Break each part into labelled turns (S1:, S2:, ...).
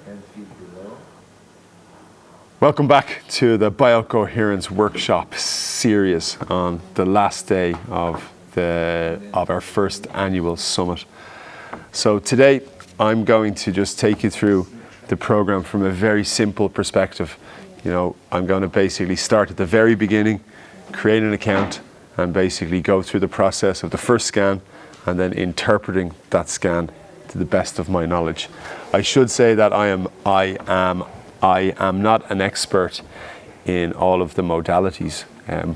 S1: 10 feet below.
S2: Welcome back to the BioCoherence workshop series on the last day of our first annual summit. So today I'm going to just take you through the program from a very simple perspective. You know, I'm going to basically start at the very beginning, create an account, and basically go through the process of the first scan and then interpreting that scan to the best of my knowledge. I should say that I am not an expert in all of the modalities,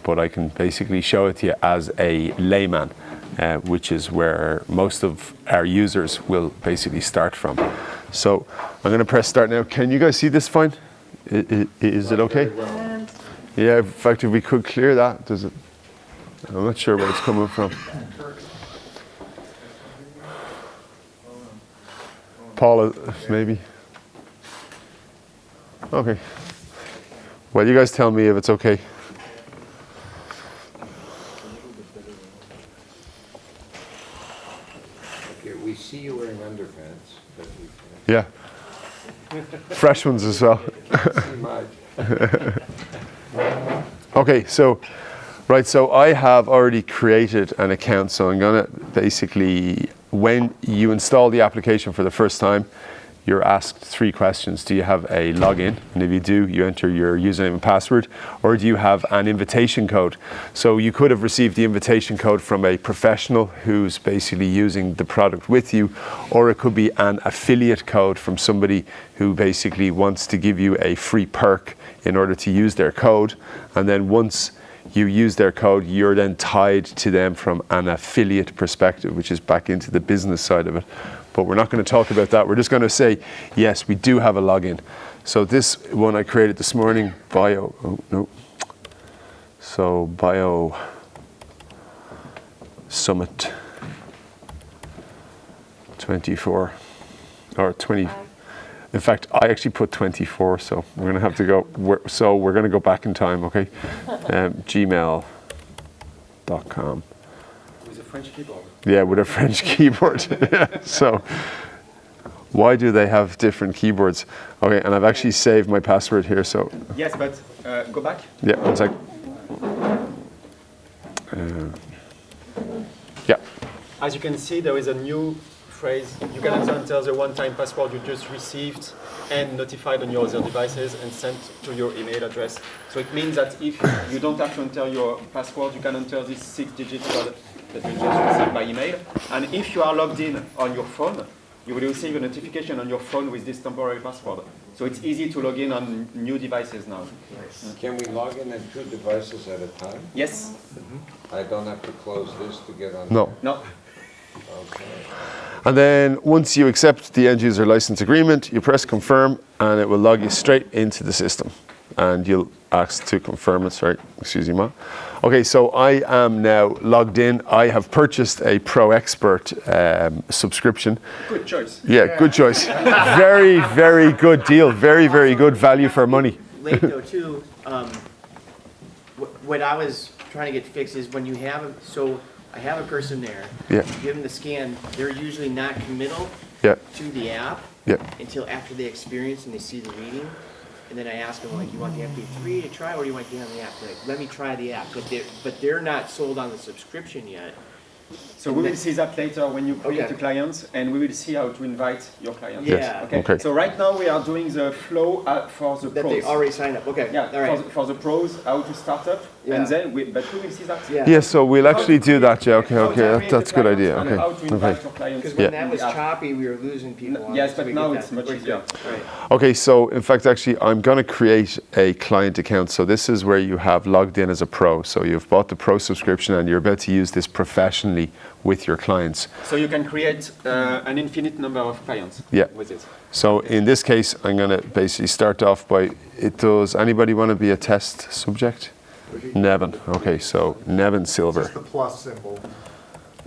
S2: but I can basically show it to you as a layman, which is where most of our users will basically start from. So I'm going to press start now. Can you guys see this fine? Is it okay? Yeah, in fact, if we could clear that, I'm not sure where it's coming from. Paula, maybe. Okay. Well, you guys tell me if it's okay.
S1: Okay, we see you wearing underpants, but we
S2: Yeah. Fresh ones as well.
S1: can't see much.
S2: Okay, so I have already created an account, so I'm going to basically, when you install the application for the first time, you're asked 3 questions. Do you have a login? And if you do, you enter your username and password. Or do you have an invitation code? So you could have received the invitation code from a professional who's basically using the product with you, or it could be an affiliate code from somebody who basically wants to give you a free perk in order to use their code. And then once you use their code, you're then tied to them from an affiliate perspective, which is back into the business side of it. But we're not going to talk about that. We're just going to say, yes, we do have a login. So this one I created this morning, Bio Summit 24 or 20. In fact, I actually put 24, so we're going to have to go. So we're going to go back in time, okay? Gmail.com.
S3: With a French keyboard.
S2: Yeah, with a French keyboard. Yeah, so why do they have different keyboards? Okay, and I've actually saved my password here, so.
S3: Yes, but go back.
S2: Yeah, one sec. Yeah.
S3: As you can see, there is a new phrase. You can also enter the one-time password you just received and notified on your other devices and sent to your email address. So it means that if you don't have to enter your password, you can enter this 6-digit code that you just received by email. And if you are logged in on your phone, you will receive a notification on your phone with this temporary password. So it's easy to log in on new devices now.
S1: Nice. Can we log in on 2 devices at a time?
S3: Yes.
S1: I don't have to close this to get on.
S2: No.
S3: No.
S1: Okay.
S2: And then once you accept the end user license agreement, you press confirm and it will log you straight into the system. And you'll ask to confirm it, sorry, excuse me, Ma. Okay, so I am now logged in. I have purchased a Pro Expert subscription.
S3: Good choice.
S2: Yeah, good choice. Very, very good deal. Very, very good value for money.
S4: Late though too, what I was trying to get fixed is when you have so I have a person there.
S2: Yeah.
S4: Give them the scan. They're usually not committal
S2: Yeah.
S4: to the app until after they experience and they see the reading. And then I ask them, like, you want the MP3 to try, or do you want to get on the app? They're like, let me try the app. But they're not sold on the subscription yet.
S3: So we will see that later when you create a client, and we will see how to invite your client.
S4: Yeah.
S2: Yes. Okay.
S3: So right now we are doing the flow for the
S4: That
S3: pros.
S4: they already signed up. Okay.
S3: Yeah,
S4: All right.
S3: for the pros, how to start up, and then but we will see that.
S2: Yeah, so we'll actually do that, yeah, okay,
S3: How to create
S2: that's a good
S3: clients
S2: idea,
S3: and
S2: okay.
S3: how to invite your clients.
S4: Because when
S3: in
S4: that was
S3: the app.
S4: choppy, we were losing people. on
S3: Yes,
S4: it, so
S3: but
S4: we
S3: now
S4: get
S3: it's
S4: that.
S3: much
S4: We're
S3: easier.
S4: good. Right.
S2: Okay, so in fact, actually, I'm going to create a client account. So this is where you have logged in as a pro. So you've bought the pro subscription and you're about to use this professionally with your clients.
S3: So you can create an infinite number of clients with it.
S2: So in this case, I'm going to basically start off by, does anybody want to be a test subject? Nevin. Okay, so Nevin Silver.
S5: Just the plus symbol.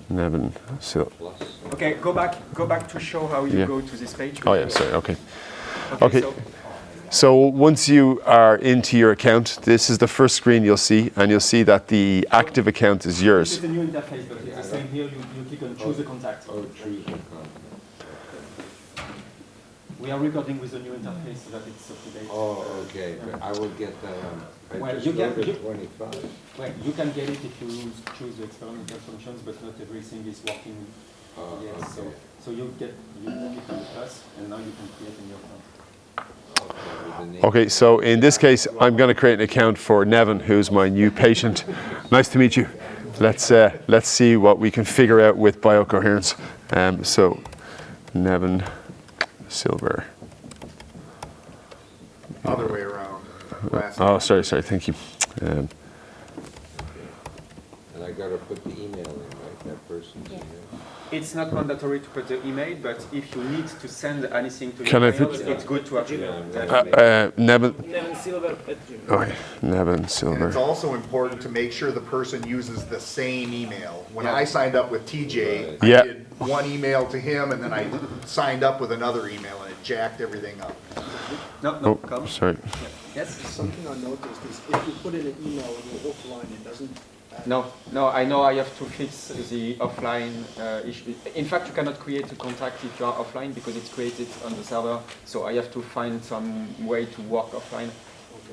S2: Nevin Silver.
S3: Okay, go back to show how you go to this page.
S2: Oh yeah, sorry, okay. Okay. So once you are into your account, this is the first screen you'll see, and you'll see that the active account is yours.
S3: This is a new interface, but it's the same here. You click on choose a contact.
S1: Oh, choose a contact.
S3: We are recording with a new interface so that it's up to date.
S1: Oh, okay, but I will get that I
S3: Well,
S1: just
S3: you can-
S1: loaded
S3: you-
S1: 25.
S3: Well, you can get it if you choose the experimental functions, but not everything is working yet.
S1: Okay.
S3: So you click on the plus, and now you can create in your phone.
S1: Okay, with the name.
S2: Okay, so in this case, I'm going to create an account for Nevin, who's my new patient. Nice to meet you. Let's see what we can figure out with BioCoherence. So, Nevin Silver.
S5: Other way around. Last
S2: Oh, sorry, thank you.
S1: And I gotta put the email in, right, that person's email?
S3: It's not mandatory to put the email, but if you need to send anything to
S2: Can
S3: your
S2: I put-
S3: clients, it's good to have
S2: Nevin.
S4: Nevin Silva at Gmail.
S2: Okay, Nevin
S5: And
S2: Silver.
S5: it's also important to make sure the person uses the same email. When I signed up with TJ, I
S2: Yeah.
S5: did one email to him, and then I signed up with another email, and it jacked everything up.
S3: No,
S2: Oh,
S3: come.
S2: sorry.
S3: Yes?
S6: Something I noticed is if you put in an email and you're offline, it doesn't.
S3: No, I know I have to fix the offline issue. In fact, you cannot create a contact if you are offline because it's created on the server. So I have to find some way to work offline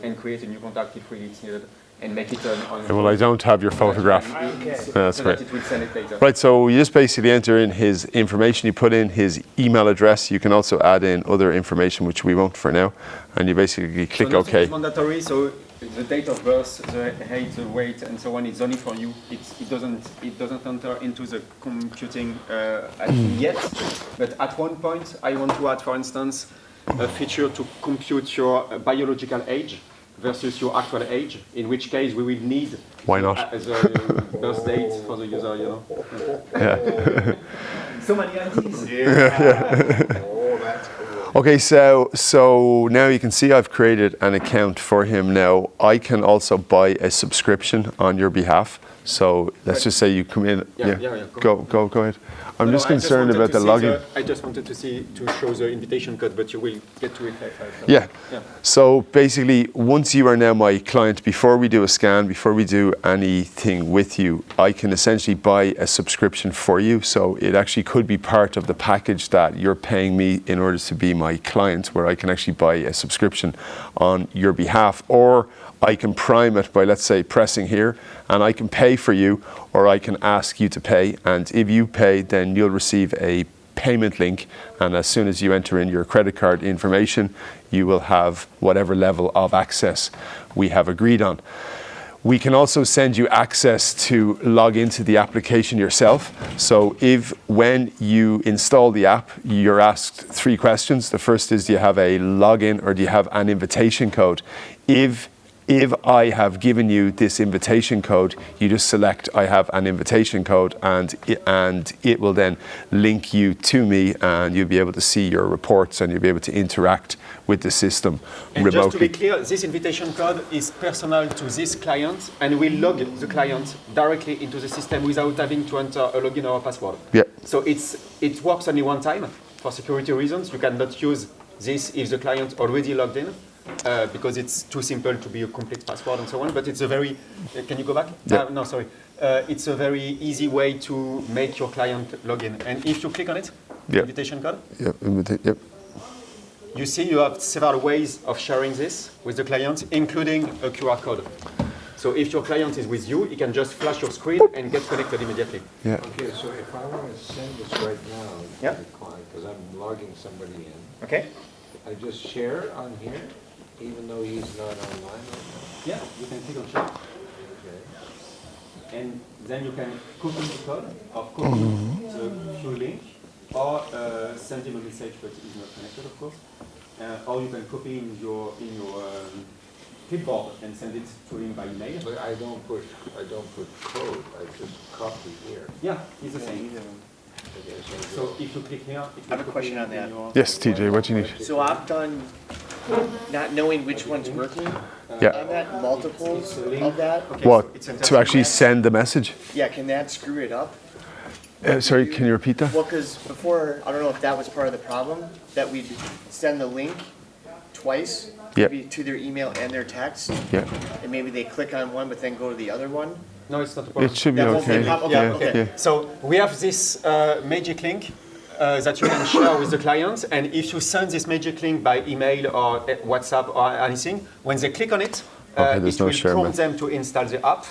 S3: and create a new contact if really it's needed and make it on
S2: Well, I don't have your photograph. That's
S3: so
S2: great.
S3: that it will send it later.
S2: Right, so you just basically enter in his information, you put in his email address, you can also add in other information, which we won't for now, and you basically click
S3: so nothing
S2: OK.
S3: is mandatory, so the date of birth, the height, the weight, and so on is only for you. It doesn't enter into the computing yet, but at one point I want to add, for instance, a feature to compute your biological age versus your actual age, in which case we will need
S2: Why not?
S3: the birth date for the user, you know.
S2: Yeah.
S3: So many ideas.
S5: Oh, that's cool.
S2: Okay, so now you can see I've created an account for him now. I can also buy a subscription on your behalf. So let's just say you come in.
S3: Yeah.
S2: Go ahead. I'm
S3: No,
S2: just
S3: I
S2: concerned
S3: wanted
S2: about
S3: to
S2: the
S3: see
S2: login.
S3: I just wanted to show the invitation code, but you will get to it later.
S2: Yeah.
S3: Yeah.
S2: So basically, once you are now my client, before we do a scan, before we do anything with you, I can essentially buy a subscription for you. So it actually could be part of the package that you're paying me in order to be my client, where I can actually buy a subscription on your behalf, or I can prime it by, let's say, pressing here, and I can pay for you, or I can ask you to pay. And if you pay, then you'll receive a payment link, and as soon as you enter in your credit card information, you will have whatever level of access we have agreed on. We can also send you access to log into the application yourself. So when you install the app, you're asked 3 questions. The first is, do you have a login or do you have an invitation code? If I have given you this invitation code, you just select I have an invitation code, and it will then link you to me, and you'll be able to see your reports and you'll be able to interact with the system
S3: And
S2: remotely.
S3: just to be clear, this invitation code is personal to this client, and will log the client directly into the system without having to enter a login or a password.
S2: Yeah.
S3: So it works only one time for security reasons. You cannot use this if the client already logged in. Because it's too simple to be a complete password and so on, but it's a very, can you go back?
S2: Yeah.
S3: No, sorry. It's a very easy way to make your client log in. And if you click on it,
S2: Yeah.
S3: invitation code,
S2: Yep.
S3: you see you have several ways of sharing this with the client, including a QR code. So if your client is with you, he can just flash your screen and get connected immediately.
S2: Yeah.
S1: Okay, so if I want to send this right now
S3: Yeah.
S1: to the client, because I'm logging somebody in,
S3: Okay?
S1: I just share it on here, even though he's not online right now?
S3: Yeah, you can click on share.
S1: Okay.
S3: And then you can copy the code or copy the Q link or send him a message, but he's not connected, of course. Or you can copy in your clipboard and send it to him by email.
S1: But I don't put code, I just copy here.
S3: Yeah, it's the same.
S1: Okay,
S3: So if you click here, it will
S4: I have a
S3: copy
S4: question on
S3: in
S4: that.
S3: your-
S2: Yes, TJ, what do you need?
S4: So I've done, not knowing which one's working,
S2: Yeah.
S4: I've had multiples of that.
S3: Okay,
S2: What?
S3: it's in
S2: To actually send the message?
S4: Yeah, can that screw it up?
S2: Sorry, can you repeat that?
S4: Well, because before, I don't know if that was part of the problem, that we'd send the link twice,
S2: Yep.
S4: maybe to their email and their text,
S2: Yeah.
S4: and maybe they click on one but then go to the other one.
S3: No, it's not a problem.
S2: It should be
S4: That won't be a
S2: okay.
S4: problem?
S3: Yeah,
S2: Yeah,
S3: okay.
S2: yeah.
S3: So we have this magic link that you can share with the client. And if you send this magic link by email or WhatsApp or anything, when they click on it, it will prompt them to install the app.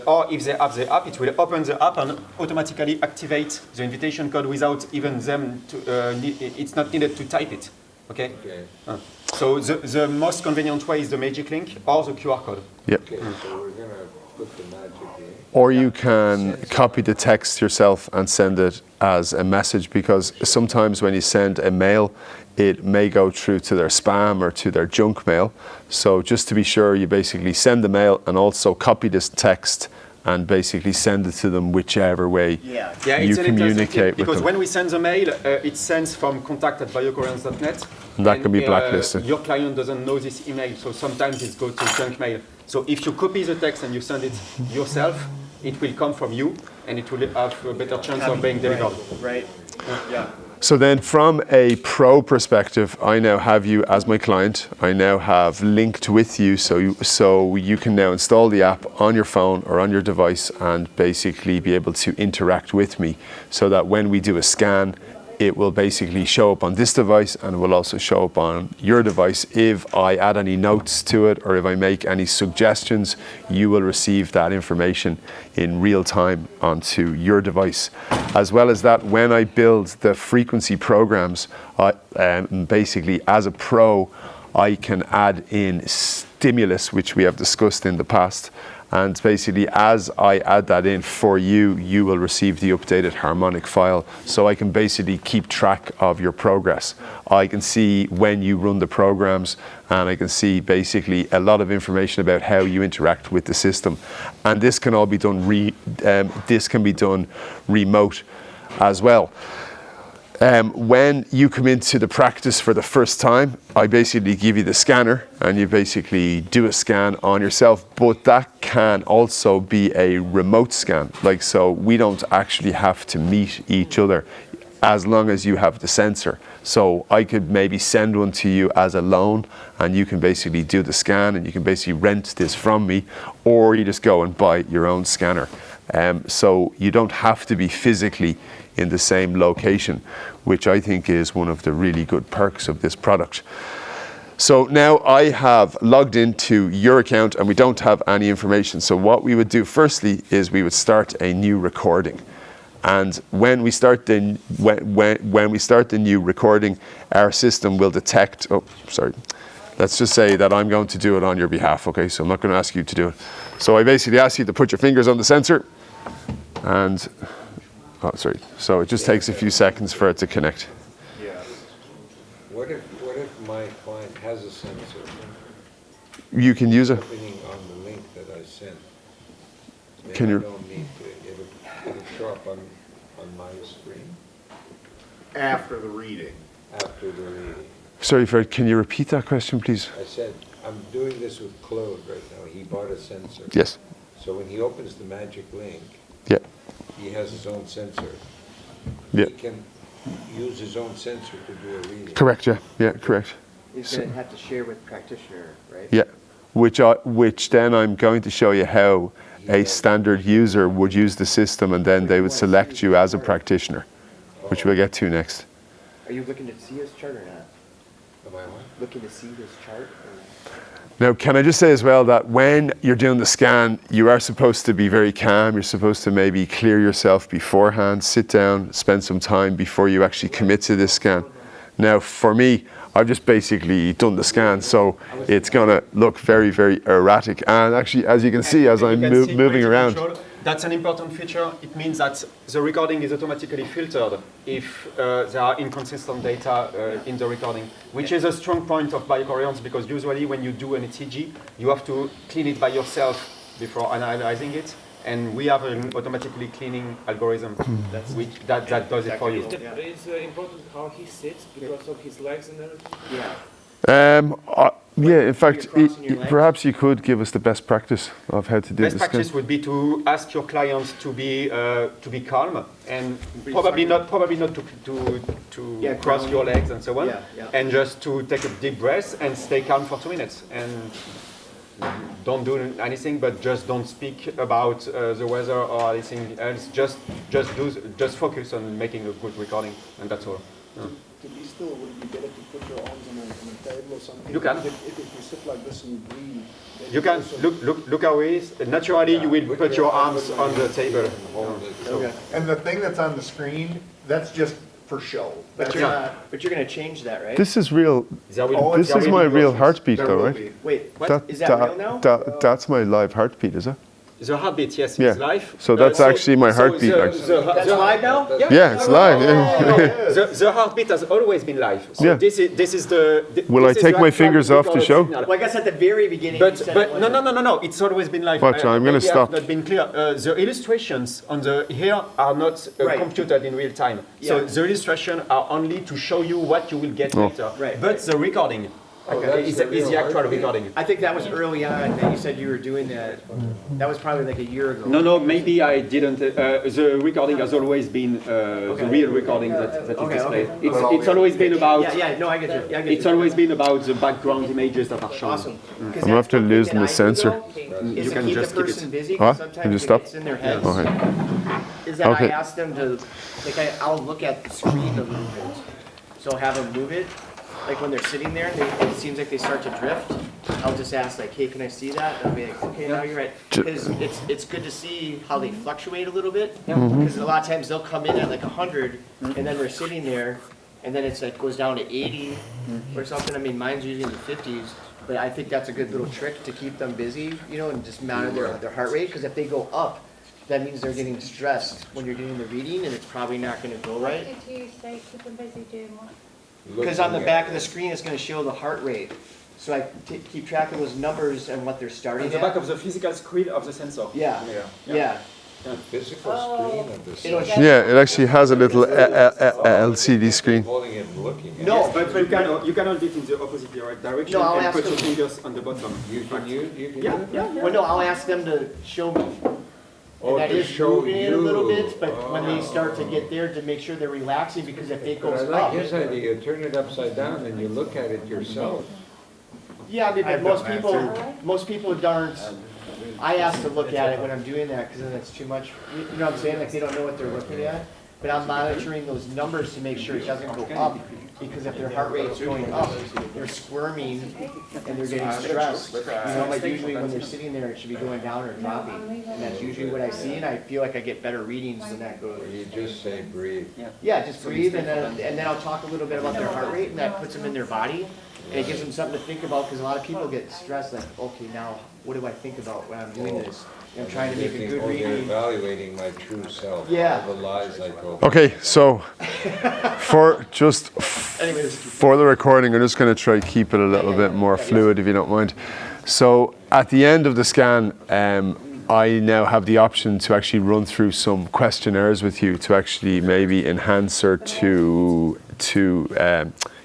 S3: Or if they have the app, it will open the app and automatically activate the invitation code without even them it's not needed to type it. Okay? So the most convenient way is the magic link or the QR code.
S2: Yep.
S1: Okay, so we're going to put the magic in.
S2: Or you can copy the text yourself and send it as a message, because sometimes when you send a mail, it may go through to their spam or to their junk mail. So just to be sure, you basically send the mail and also copy this text and basically send it to them whichever way you communicate with
S3: because
S2: them.
S3: when we send the mail, it sends from contact@biocoherence.net.
S2: And that can be blacklisted.
S3: Your client doesn't know this email, so sometimes it goes to junk mail. So if you copy the text and you send it yourself, it will come from you, and it will have a better chance of being delivered.
S4: Right. Yeah.
S2: So then from a pro perspective, I now have you as my client. I now have linked with you, so you can now install the app on your phone or on your device and basically be able to interact with me, so that when we do a scan, it will basically show up on this device and it will also show up on your device. If I add any notes to it or if I make any suggestions, you will receive that information in real time onto your device. As well as that, when I build the frequency programs, basically as a pro, I can add in stimulus, which we have discussed in the past. And basically, as I add that in for you, you will receive the updated harmonic file. So I can basically keep track of your progress. I can see when you run the programs, and I can see basically a lot of information about how you interact with the system. And this can all be done remote as well. When you come into the practice for the first time, I basically give you the scanner and you basically do a scan on yourself, but that can also be a remote scan. Like, so we don't actually have to meet each other as long as you have the sensor. So I could maybe send one to you as a loan and you can basically do the scan and you can basically rent this from me, or you just go and buy your own scanner. So you don't have to be physically in the same location, which I think is one of the really good perks of this product. So now I have logged into your account and we don't have any information. So what we would do firstly is we would start a new recording. And when we start the new recording, our system will detect, let's just say that I'm going to do it on your behalf, okay? So I'm not going to ask you to do it. So I basically ask you to put your fingers on the sensor and, so it just takes a few seconds for it to connect.
S1: Yeah. What if my client has a sensor?
S2: You can use it.
S1: Opening on the link that I sent. Maybe
S2: Can you?
S1: I don't need to, it'll show up on my screen
S5: After the reading.
S1: after the reading.
S2: Sorry, Fred, can you repeat that question, please?
S1: I said, I'm doing this with Claude right now. He bought a sensor.
S2: Yes.
S1: So when he opens the magic link,
S2: Yeah.
S1: he has his own sensor.
S2: Yeah.
S1: He can use his own sensor to do a reading.
S2: Correct, yeah. Yeah, correct.
S4: He's going to have to share with practitioner, right?
S2: Yeah. Which then I'm going to show you how a standard user would use the system, and then they would select you as a practitioner, which we'll get to next.
S4: Are you looking to see his chart or not?
S1: Am I what?
S4: Looking to see his chart?
S2: Now, can I just say as well that when you're doing the scan, you are supposed to be very calm. You're supposed to maybe clear yourself beforehand, sit down, spend some time before you actually commit to this scan. Now, for me, I've just basically done the scan, so it's going to look very, very erratic. And actually, as you can see, as I'm moving around.
S3: That's an important feature. It means that the recording is automatically filtered if there are inconsistent data in the recording, which is a strong point of BioCoherence, because usually when you do an ETG, you have to clean it by yourself before analyzing it. And we have an automatically cleaning algorithm that does it for you.
S7: It's important how he sits because of his legs and everything.
S4: Yeah.
S2: Yeah, in fact,
S4: crossing your legs?
S2: perhaps you could give us the best practice of how to do
S3: Best
S2: the scan.
S3: practice would be to ask your clients to be calm and probably not to cross your legs and so on,
S4: Yeah, yeah.
S3: and just to take a deep breath and stay calm for 2 minutes. And don't do anything, but just don't speak about the weather or anything else. Just focus on making a good recording, and that's all. Yeah.
S6: To be still, would it be better to put your arms on a table or something?
S3: You can.
S6: If you sit like this and you breathe. then
S3: You can
S6: also-
S3: look how it is. Naturally, you will put your arms on the table.
S4: Okay.
S5: And the thing that's on the screen, that's just for show.
S4: But you're gonna change that, right?
S2: This is real. This is my real heartbeat,
S5: There
S2: though,
S5: will
S2: right?
S5: be.
S4: Wait, is that real now?
S2: That's my live heartbeat, is it?
S3: The heartbeat, yes,
S2: Yeah.
S3: it's live.
S2: So that's actually my heartbeat,
S3: The,
S2: actually.
S4: That's live now?
S2: Yeah, it's live. Yeah.
S3: the heartbeat has always been live. So
S2: Yeah.
S3: this is the.
S2: Will I
S3: this is
S2: take
S3: the
S2: my
S3: actual
S2: fingers off to
S3: recorded
S2: show?
S3: signal.
S4: Well, I guess at the very beginning you
S3: But
S4: said
S3: but
S4: it
S3: no
S4: wasn't.
S3: no. It's always been live.
S2: Watch, I'm gonna
S3: maybe
S2: stop.
S3: I've not been clear. The illustrations on the here are not
S4: Right.
S3: computed in real time. So
S4: Yeah.
S3: the illustrations are only to show you what you will get
S2: Oh.
S3: later.
S4: Right.
S3: But the recording is the actual recording.
S4: I think that was early on that you said you were doing that. That was probably like a year ago.
S3: No, maybe I didn't. The recording has always been the real recording that is
S4: Okay,
S3: displayed.
S4: okay.
S3: It's always been about.
S4: Yeah, no, I get you. Yeah, I get
S3: It's
S4: you.
S3: always been about the background images that are shown.
S4: Awesome.
S2: I'm after losing the sensor.
S4: Is
S3: You
S4: to
S3: can
S4: keep
S3: just
S4: the
S3: keep it.
S4: person busy,
S2: Huh?
S4: 'cause
S2: Can
S4: sometimes
S2: you
S4: it
S2: stop?
S4: gets in their heads.
S2: Okay.
S4: Is that
S2: Okay.
S4: I asked them to, like I'll look at the screen a little bit. So have them move it, like when they're sitting there, it seems like they start to drift. I'll just ask like, hey, can I see that? And I'll be like, okay, now you're right. Because it's good to see how they fluctuate a little bit. Because a lot of times they'll come in at like 100, and then we're sitting there, and then it's like goes down to 80 or something. I mean, mine's usually in the 50s. But I think that's a good little trick to keep them busy, you know, and just monitor their heart rate. Because if they go up, that means they're getting stressed when you're doing the reading, and it's probably not going to go right.
S8: Why did you say keep them busy doing what?
S4: Because on the back of the screen, it's going to show the heart rate. So I keep track of those numbers and what they're starting
S3: On the back
S4: at.
S3: of the physical screen of the sensor.
S4: Yeah, yeah.
S1: Physical screen of the
S4: It'll
S1: system.
S2: Yeah, it actually has a little LCD screen.
S1: Holding it and looking at it.
S4: No,
S3: But you can hold it in the opposite direction
S4: No, I'll
S3: and
S4: ask
S3: put your
S4: them.
S3: fingers on the bottom.
S1: You can do
S3: Yeah,
S1: that?
S3: yeah.
S4: Well, no, I'll ask them to show me.
S1: Oh,
S4: And that
S1: to
S4: is
S1: show
S4: moving it a little
S1: you.
S4: bit, but when they start to get there, to make sure they're relaxing, because if it
S1: But I
S4: goes
S1: like
S4: up.
S1: his idea, you turn it upside down and you look at it yourself.
S4: Yeah, I mean, but most people aren't. I ask to look at it when I'm doing that, because then it's too much, you know what I'm saying, like they don't know what they're looking at. But I'm monitoring those numbers to make sure it doesn't go up, because if their heart rate's going up, they're squirming and they're getting stressed. You know, like usually when they're sitting there, it should be going down or dropping. And that's usually what I see, and I feel like I get better readings when that goes.
S1: You just say breathe.
S4: Yeah, just breathe, and then I'll talk a little bit about their heart rate, and that puts them in their body. And it gives them something to think about, because a lot of people get stressed, like, okay, now, what do I think about when I'm doing this? And I'm trying to make a good
S1: Oh, they're
S4: reading.
S1: evaluating my true self.
S4: Yeah.
S1: All the lies I told.
S2: Okay, so for
S4: Anyways,
S2: the recording, I'm just going to try to keep it a little bit more fluid, if you don't mind. So at the end of the scan, I now have the option to actually run through some questionnaires with you to actually maybe enhance or to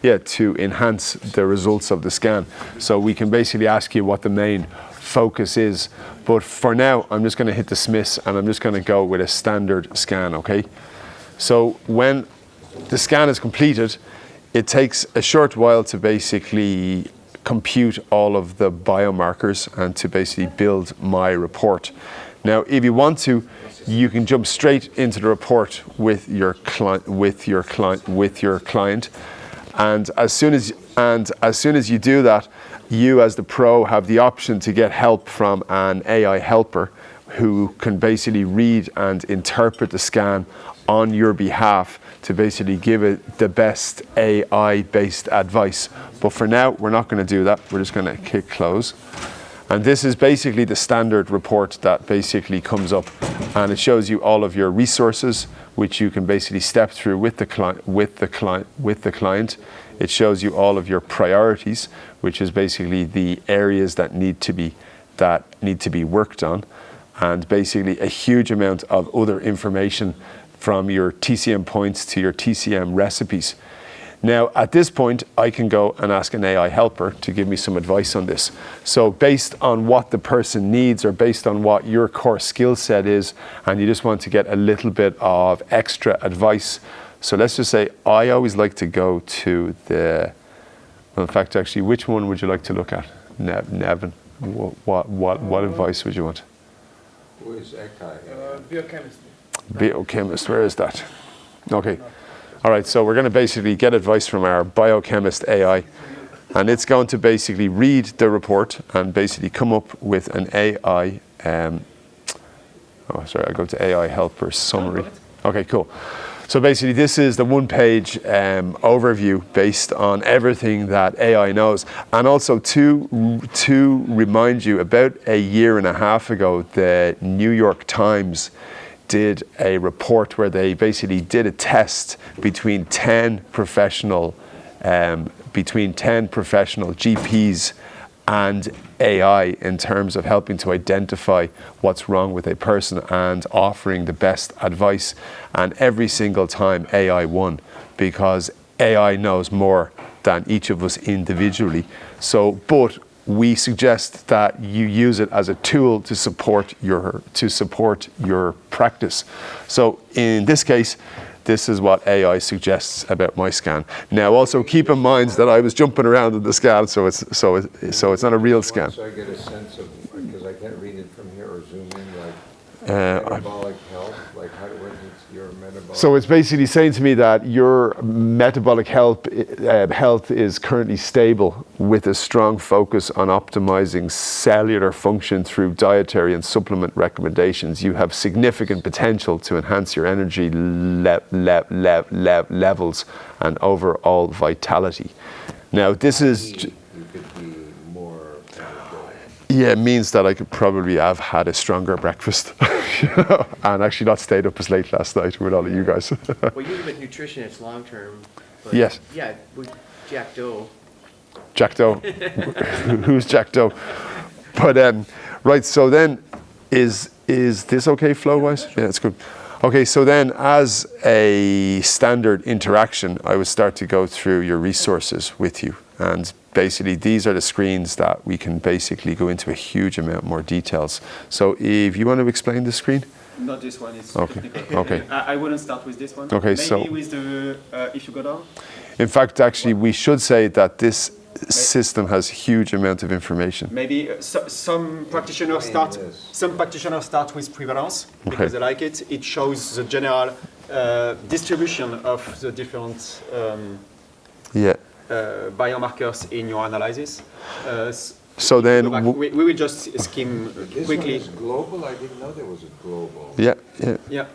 S2: enhance the results of the scan. So we can basically ask you what the main focus is. But for now, I'm just going to hit dismiss, and I'm just going to go with a standard scan, okay? So when the scan is completed, it takes a short while to basically compute all of the biomarkers and to basically build my report. Now, if you want to, you can jump straight into the report with your client. And as soon as you do that, you as the pro have the option to get help from an AI helper who can basically read and interpret the scan on your behalf to basically give it the best AI-based advice. But for now, we're not going to do that. We're just going to click close. And this is basically the standard report that basically comes up, and it shows you all of your resources, which you can basically step through with the client. It shows you all of your priorities, which is basically the areas that need to be worked on, and basically a huge amount of other information from your TCM points to your TCM recipes. Now, at this point, I can go and ask an AI helper to give me some advice on this. So based on what the person needs, or based on what your core skill set is, and you just want to get a little bit of extra advice. So let's just say I always like to go to well, in fact, actually, which one would you like to look at? Nevin. what advice would you want?
S1: Who is Ekai?
S7: Biochemistry.
S2: Biochemist, where is that? Okay. All right, so we're going to basically get advice from our biochemist AI, and it's going to basically read the report and basically come up with an AI, I'll go to AI helper summary. Okay, cool. So basically this is the one-page overview based on everything that AI knows. And also to remind you, about a year and a half ago, the New York Times did a report where they basically did a test between 10 professional GPs and AI in terms of helping to identify what's wrong with a person and offering the best advice. And every single time AI won, because AI knows more than each of us individually. So, but we suggest that you use it as a tool to support your practice. So in this case, this is what AI suggests about my scan. Now, also keep in mind that I was jumping around in the scan, so it's not a real scan.
S1: So I get a sense of, because I can't read it from here or zoom in, like metabolic health, like what is your metabolic?
S2: So it's basically saying to me that your metabolic health is currently stable with a strong focus on optimizing cellular function through dietary and supplement recommendations. You have significant potential to enhance your energy levels and overall vitality. Now this is...
S1: You could be more energetic.
S2: Yeah, it means that I could probably have had a stronger breakfast and actually not stayed up as late last night with all of you guys.
S4: Well, usually with nutrition, it's long term.
S2: Yes.
S4: Yeah, with Jack Doe.
S2: Jack Doe. Who's Jack Doe? But right, so then is this okay flow-wise? Yeah, it's good. Okay, so then as a standard interaction, I would start to go through your resources with you. And basically, these are the screens that we can basically go into a huge amount more details. So if you want to explain the screen?
S3: Not this one, it's
S2: Okay.
S3: technical.
S2: Okay.
S3: I wouldn't start with this one.
S2: Okay,
S3: Maybe
S2: so-
S3: with the, if you go down.
S2: In fact, actually, we should say that this system has a huge amount of information.
S3: Maybe some practitioners start. Some practitioners start with prevalence because they like it. It shows the general distribution of the different
S2: Yeah.
S3: biomarkers in your analysis.
S2: So then,
S3: We will just skim
S1: This
S3: quickly.
S1: one is global? I didn't know there was a global.
S2: yeah.
S3: Yeah.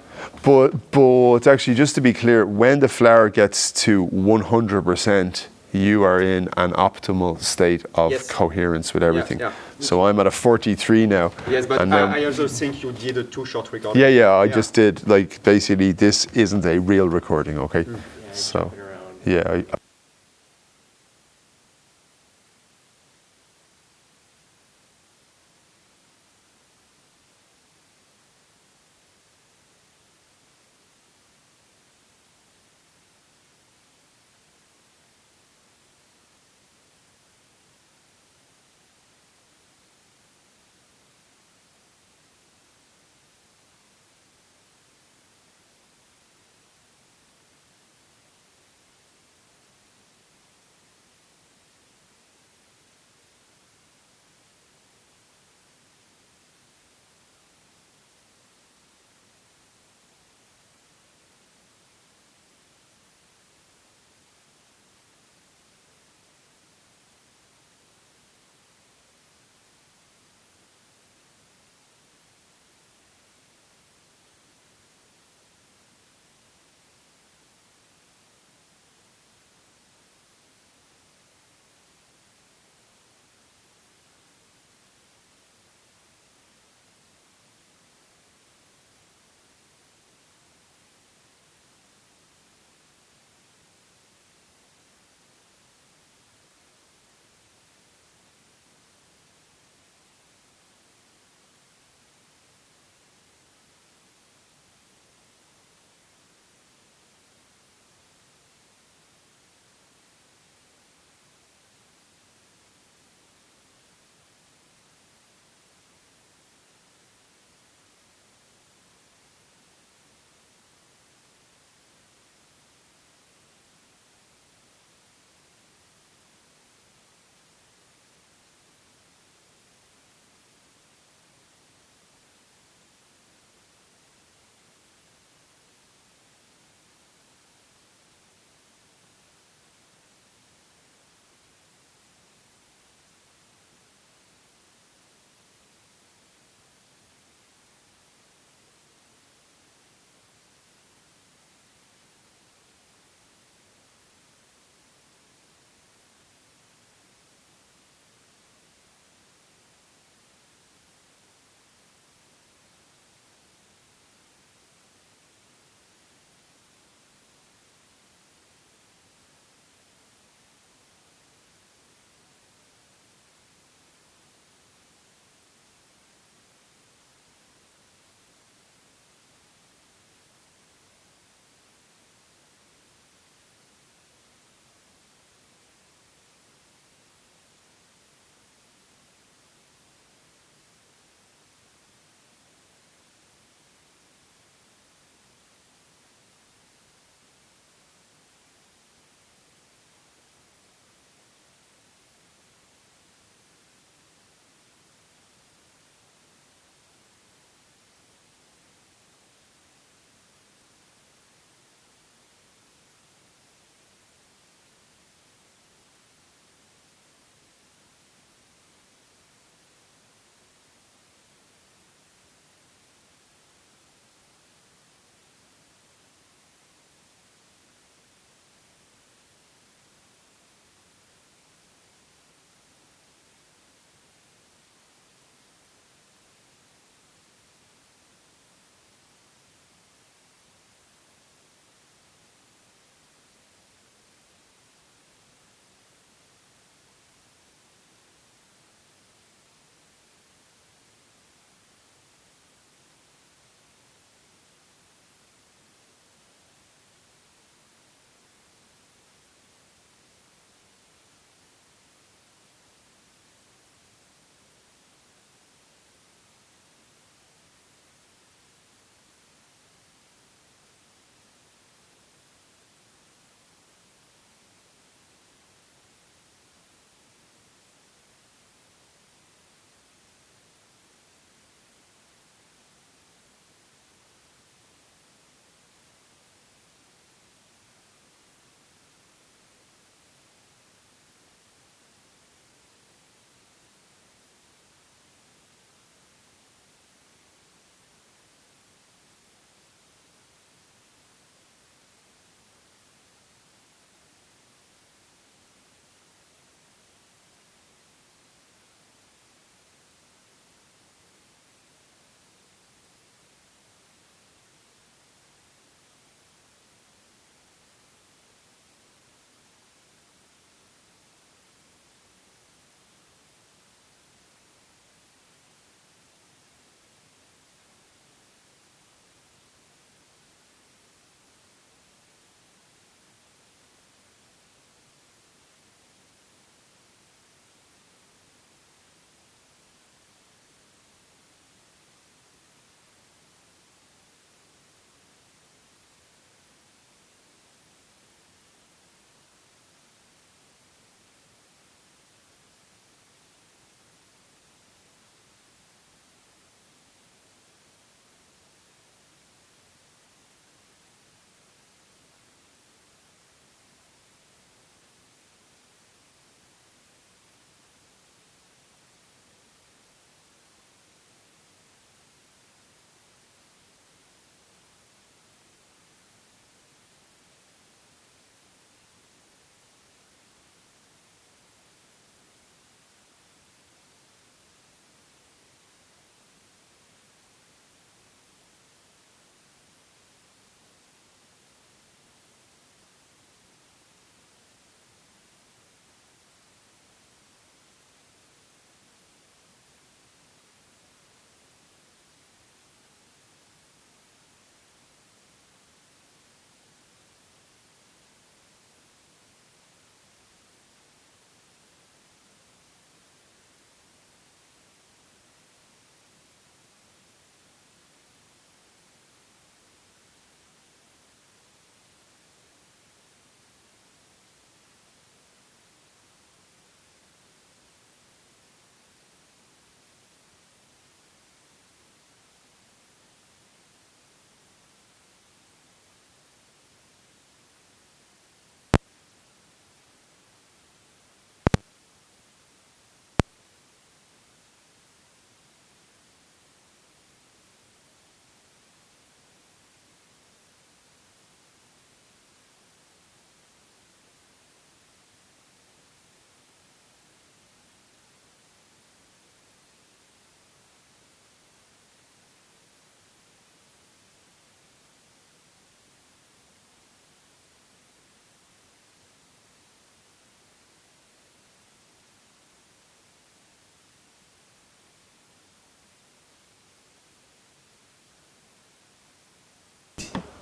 S2: But actually, just to be clear, when the flower gets to 100%, you are in an optimal state of
S3: Yes.
S2: coherence with everything.
S3: yeah.
S2: So I'm at a 43 now.
S3: Yes, but
S2: and then-
S3: I also think you did a too short recording.
S2: yeah, I just did, like, basically, this isn't a real recording, okay? So,
S4: Jumping around.
S2: yeah.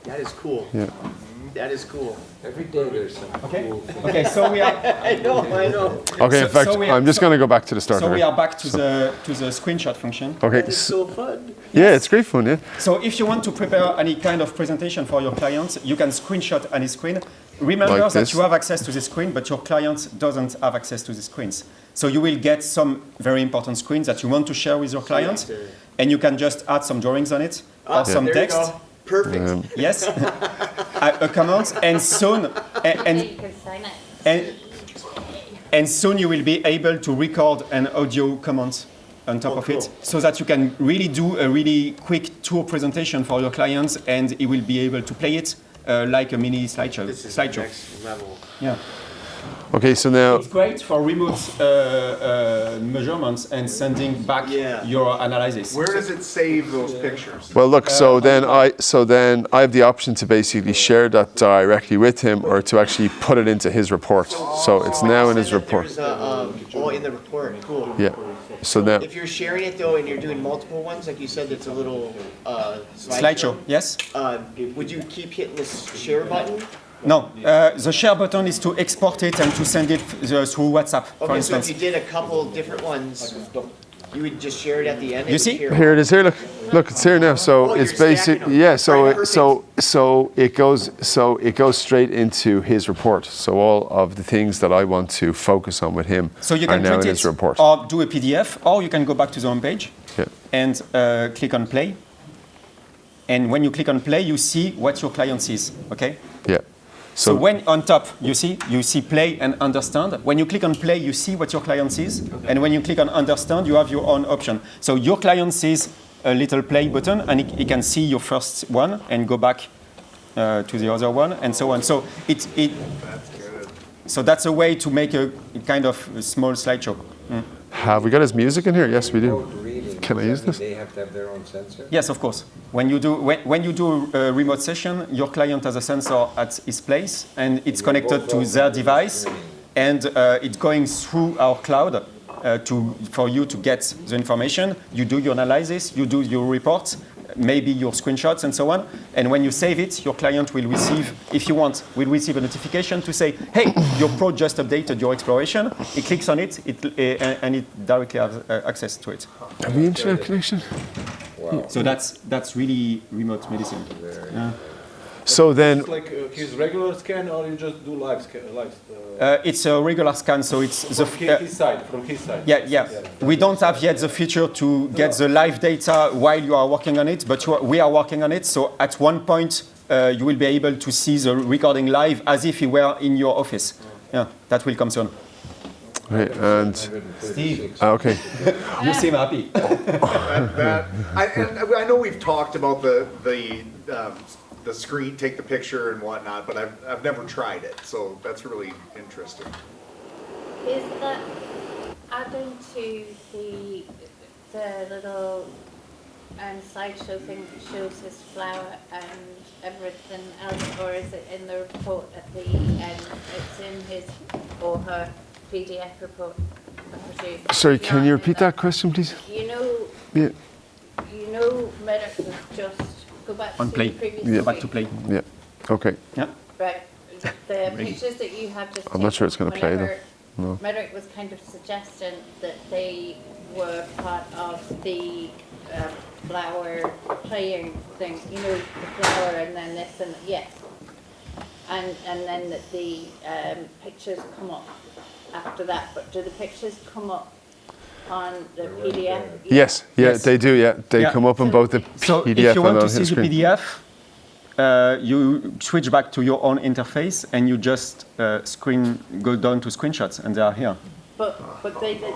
S4: That is cool.
S2: Yeah.
S4: That is cool.
S1: Every day there's some
S3: Okay.
S1: cool thing.
S3: Okay, so we are.
S4: I know.
S2: Okay, in
S3: So-
S2: fact,
S3: so we are-
S2: I'm just going to go back to the start.
S3: So
S2: of
S3: we
S2: it.
S3: are back to the screenshot function.
S2: Okay.
S4: It's so fun.
S2: Yeah, it's great fun. Yeah.
S3: So if you want to prepare any kind of presentation for your clients, you can screenshot any screen. Remember
S2: Like
S3: that
S2: this.
S3: you have access to the screen, but your client doesn't have access to the screens. So you will get some very important screens that you want to share with your clients, and you can just add some drawings on it or some
S4: There
S3: text.
S4: you go. Perfect.
S3: Yes, a comment, and soon, and,
S8: You can sign it.
S3: and soon you will be able to record an audio comment on top of it, so that you can really do a really quick tour presentation for your clients, and he will be able to play it like a mini slideshow.
S4: Next level.
S3: Yeah.
S2: Okay, so now
S3: It's great for remote measurements and sending back your analysis.
S5: Where does it save those pictures?
S2: well, look. So then I have the option to basically share that directly with him, or to actually put it into his report. So it's now in his report.
S4: There's in the report. Cool.
S2: Yeah. So now.
S4: If you're sharing it though, and you're doing multiple ones, like you said, it's a little
S3: Slideshow, yes?
S4: Would you keep hitting this share button?
S3: No, the share button is to export it and to send it through WhatsApp, for
S4: Okay, so
S3: instance.
S4: if you did a couple different ones, you would just share it at the end.
S3: You
S4: and
S3: see?
S4: share it.
S2: Here it is. Here, look, it's here now. So
S4: Oh,
S2: it's
S4: you're stacking
S2: basic.
S4: them.
S2: Yeah. So
S4: Right,
S2: so it goes straight into his report. So all of the things that I want to focus on with him
S3: So you
S2: are
S3: can
S2: now in
S3: print
S2: his
S3: it
S2: report.
S3: or do a PDF, or you can go back to the home page
S2: Yeah.
S3: and click on play. And when you click on play, you see what your client sees, okay?
S2: Yeah.
S3: So when on top, you see play and understand. When you click on play, you see what your client sees. And when you click on understand, you have your own option. So your client sees a little play button, and he can see your first one and go back to the other one, and so on. So so that's a way to make a kind of small slideshow.
S2: Have we got his music in here? Yes, we do.
S1: Remote reading,
S2: Can I
S1: does
S2: use
S1: that mean
S2: this?
S1: They have to have their own sensor?
S3: Yes, of course. When you do a remote session, your client has a sensor at his place, and it's connected to their device, and it's going through our cloud for you to get the information. You do your analysis, you do your reports, maybe your screenshots and so on. And when you save it, your client will receive, if you want, will receive a notification to say, hey, your pro just updated your exploration. He clicks on it, and it directly has access to it.
S2: Have we internet connection?
S3: So that's really remote medicine.
S2: So then,
S6: It's like his regular scan, or you just do live scan,
S3: It's a regular scan, so it's the
S6: from his side.
S3: Yeah. We don't have yet the feature to get the live data while you are working on it, but we are working on it. So at one point, you will be able to see the recording live as if you were in your office. Yeah, that will come soon.
S2: okay, and
S3: Steve,
S2: okay.
S3: you seem happy.
S5: I know we've talked about the screen, take the picture and whatnot, but I've never tried it, so that's really interesting.
S8: Is that adding to the little slideshow thing that shows his flower and everything else, or is it in the report at the end? It's in his or her PDF report, I presume.
S2: Sorry, can you
S8: Not
S2: repeat
S8: in
S2: that question, please?
S8: You know,
S2: Yeah.
S8: Medic was just go back
S3: On
S8: to
S3: play.
S8: the previous
S2: Yeah.
S3: Back to play.
S2: Yeah. Okay.
S3: Yeah.
S8: Right. The pictures that you have just
S2: I'm not sure it's
S8: taken
S2: gonna play, though.
S8: whenever
S2: No.
S8: Medrick was kind of suggesting that they were part of the flower playing thing, you know, the flower and then this and yes. And then that the pictures come up after that, but do the pictures come up on the PDF?
S2: Yes. Yeah,
S3: Yes.
S2: they do. Yeah, they
S3: Yeah.
S2: come up on both the
S3: So
S2: PDF
S3: if you want
S2: and
S3: to
S2: on
S3: see
S2: his
S3: the
S2: screen.
S3: PDF, you switch back to your own interface and you just go down to screenshots, and they are here.
S8: But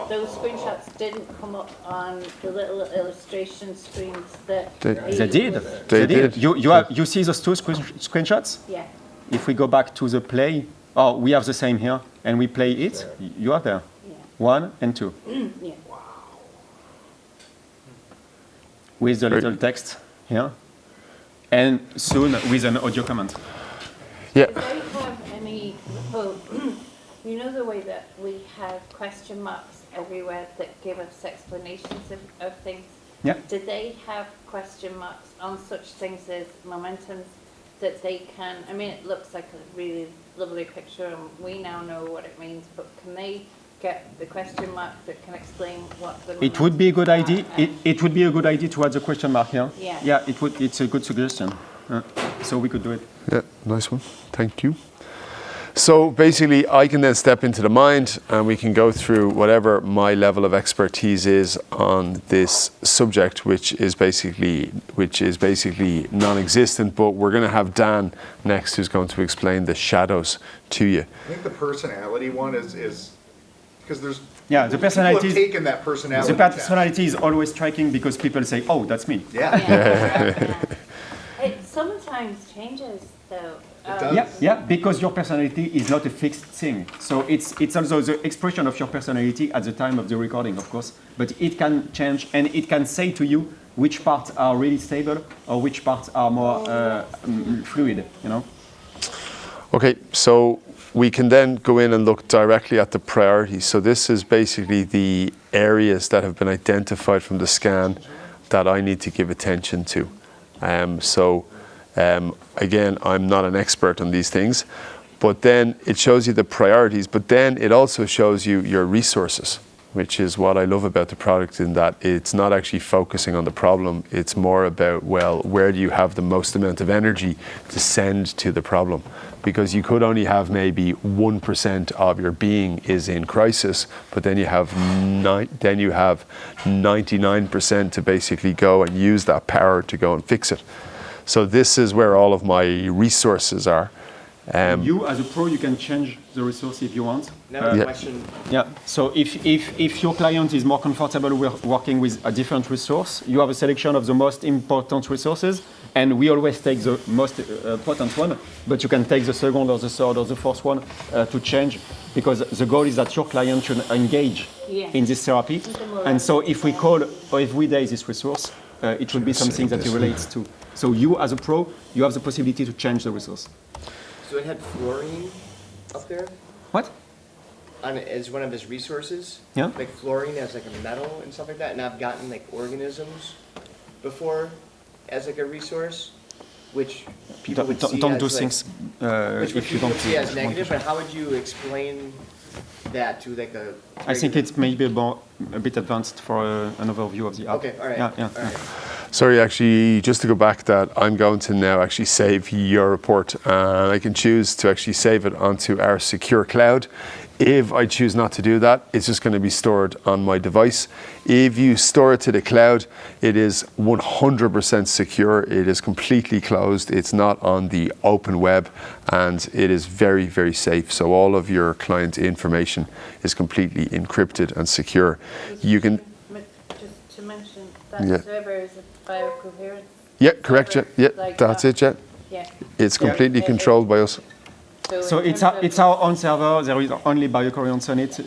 S8: those screenshots didn't come up on the little illustration screens that
S2: They
S3: They did.
S8: was-
S2: They did.
S3: You see those two screenshots?
S8: Yeah.
S3: If we go back to the play, oh, we have the same here, and we play it, you are there.
S8: Yeah.
S3: 1 and 2.
S8: Yeah.
S3: With the
S2: Great.
S3: little text here. And soon with an audio comment.
S2: Yeah.
S8: Do they have any, oh, you know the way that we have question marks everywhere that give us explanations of things?
S3: Yeah.
S8: Do they have question marks on such things as momentums that they can, I mean, it looks like a really lovely picture and we now know what it means, but can they get the question mark that can explain what the...
S9: It would be a good idea.
S8: and-
S9: It would be a good idea to add the question mark here.
S8: Yeah.
S9: Yeah, it would. It's a good suggestion. So we could do it.
S2: Yeah, nice one. Thank you. So basically, I can then step into the mind and we can go through whatever my level of expertise is on this subject, which is basically non-existent. But we're going to have Dan next, who's going to explain the shadows to you.
S5: I think the personality one is because there's
S9: Yeah, the
S5: people
S9: personality.
S5: have taken that personality.
S9: The personality is always striking because people say, "Oh, that's me."
S5: Yeah.
S8: Yeah. It sometimes changes though.
S9: Yeah, yeah, because your personality is not a fixed thing. So it's also the expression of your personality at the time of the recording, of course. But it can change, and it can say to you which parts are really stable or which parts are more fluid. You know.
S2: Okay, so we can then go in and look directly at the priorities. So this is basically the areas that have been identified from the scan that I need to give attention to. Again, I'm not an expert on these things, but then it shows you the priorities, but then it also shows you your resources, which is what I love about the product, in that it's not actually focusing on the problem. It's more about, well, where do you have the most amount of energy to send to the problem? Because you could only have maybe 1% of your being is in crisis, but then you have 99% to basically go and use that power to go and fix it. So this is where all of my resources are.
S9: You, as a pro, you can change the resource if you want.
S4: Now,
S2: Yeah.
S4: question.
S9: Yeah. So if your client is more comfortable with working with a different resource, you have a selection of the most important resources, and we always take the most potent one. But you can take the second or the third or the fourth one to change, because the goal is that your client should engage in this therapy. And so if we call every day this resource, it will be something that he relates to. So you, as a pro, you have the possibility to change the resource.
S4: So it had fluorine up there
S9: What?
S4: as one of his resources.
S9: Yeah.
S4: Like fluorine as like a metal and stuff like that. And I've gotten like organisms before as like a resource, which people would see
S9: Don't
S4: as
S9: do
S4: like,
S9: things
S4: which
S9: if you
S4: people
S9: don't
S4: would see as
S9: want
S4: negative.
S9: to.
S4: But how would you explain that to like a?
S9: I think it's maybe a bit advanced for an overview of the app.
S4: Okay. All right.
S9: Yeah, yeah.
S4: All right.
S2: Sorry, actually, just to go back, that I'm going to now actually save your report, and I can choose to actually save it onto our secure cloud. If I choose not to do that, it's just going to be stored on my device. If you store it to the cloud, it is 100% secure. It is completely closed. It's not on the open web, and it is very, very safe. So all of your client information is completely encrypted and secure. You can...
S8: Just to mention, that
S2: Yeah.
S8: server is a BioCoherence.
S2: Yeah, correct, yeah.
S8: server,
S2: Yeah,
S8: like
S2: that's
S8: that.
S2: it, yeah.
S8: Yeah.
S2: It's completely controlled by us.
S9: So
S8: in
S9: it's
S8: terms of-
S9: it's our own server. There is only BioCoherence on it.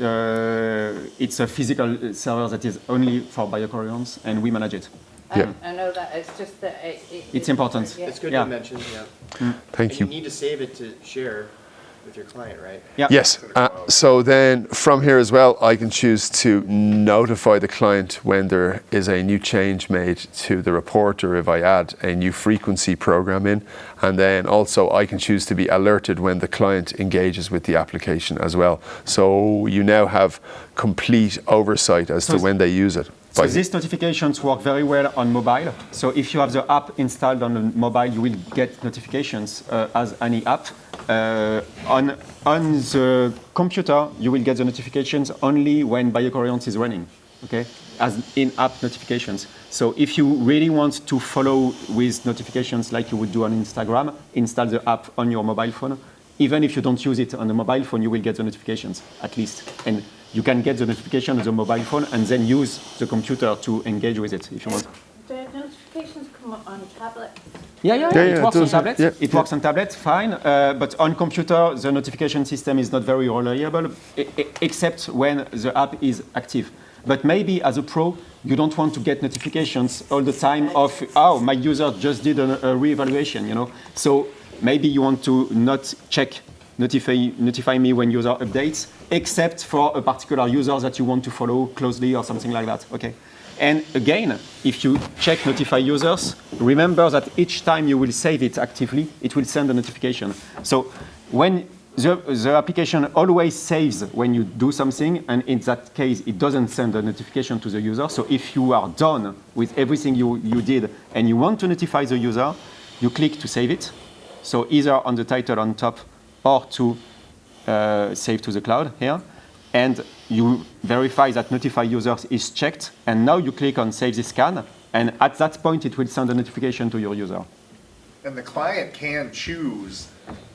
S9: It's a physical server that is only for BioCoherence, and we manage it.
S2: Yeah.
S8: I know that, it's just that
S9: It's important.
S8: Yeah.
S4: It's good
S9: Yeah.
S4: to mention. Yeah.
S2: Thank
S4: And
S2: you.
S4: you need to save it to share with your client, right?
S9: Yeah.
S2: Yes. So then from here as well, I can choose to notify the client when there is a new change made to the report, or if I add a new frequency program in. And then also I can choose to be alerted when the client engages with the application as well. So you now have complete oversight as to when they use it.
S9: So these notifications work very well on mobile. So if you have the app installed on the mobile, you will get notifications as any app. On the computer, you will get the notifications only when BioCoherence is running, okay? As in-app notifications. So if you really want to follow with notifications like you would do on Instagram, install the app on your mobile phone. Even if you don't use it on the mobile phone, you will get the notifications, at least. And you can get the notification on the mobile phone and then use the computer to engage with it if you want.
S8: The notifications come up on tablets.
S9: Yeah,
S2: Yeah,
S9: it works
S2: it
S9: on
S2: does.
S9: tablet.
S2: Yeah.
S9: It works on tablet, fine. But on computer, the notification system is not very reliable, except when the app is active. But maybe as a pro, you don't want to get notifications all the time of, oh, my user just did a reevaluation, you know. So maybe you want to not notify me when user updates, except for a particular user that you want to follow closely or something like that. Okay. And again, if you check notify users, remember that each time you will save it actively, it will send a notification. So when the application always saves when you do something, and in that case, it doesn't send a notification to the user. So if you are done with everything you did and you want to notify the user, you click to save it. So either on the title on top or to save to the cloud here. And you verify that notify users is checked. And now you click on save this scan. And at that point, it will send a notification to your user.
S5: And the client can choose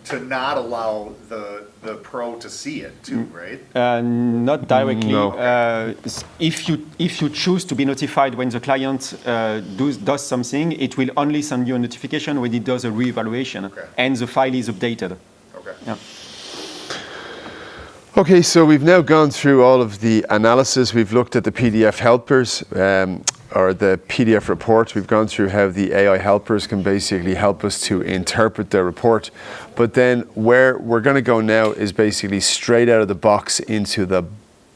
S5: to not allow the pro to see it too, right?
S9: Not directly.
S2: No.
S9: If you choose to be notified when the client does something, it will only send you a notification when it does a reevaluation and the file is updated.
S5: Okay.
S9: Yeah.
S2: Okay, so we've now gone through all of the analysis. We've looked at the PDF helpers or the PDF report. We've gone through how the AI helpers can basically help us to interpret the report. But then where we're going to go now is basically straight out of the box into the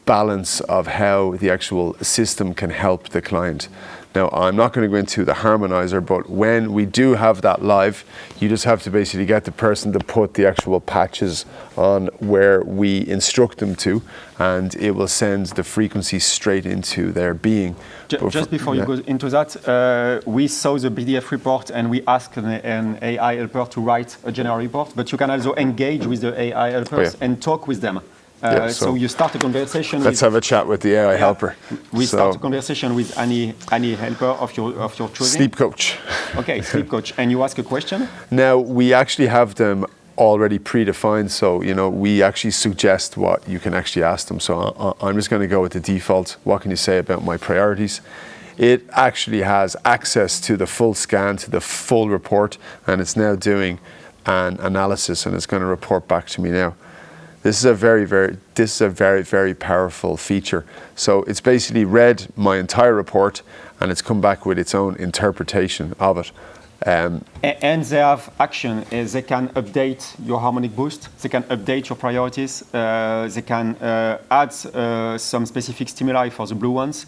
S2: balance of how the actual system can help the client. Now, I'm not going to go into the harmonizer, but when we do have that live, you just have to basically get the person to put the actual patches on where we instruct them to, and it will send the frequency straight into their being.
S9: Just before you go into that, we saw the PDF report and we asked an AI helper to write a general report, but you can also engage with the AI helpers and talk with them. So you start a conversation.
S2: Let's have a chat with the AI helper.
S9: We start a conversation with any helper of your choosing.
S2: Sleep coach.
S9: Okay, sleep coach, and you ask a question.
S2: Now we actually have them already predefined, so we actually suggest what you can actually ask them. So I'm just going to go with the default. What can you say about my priorities? It actually has access to the full scan, to the full report, and it's now doing an analysis, and it's going to report back to me now. This is a very, very powerful feature. So it's basically read my entire report and it's come back with its own interpretation of it.
S9: And they have action. They can update your harmonic boost. They can update your priorities. They can add some specific stimuli for the blue ones.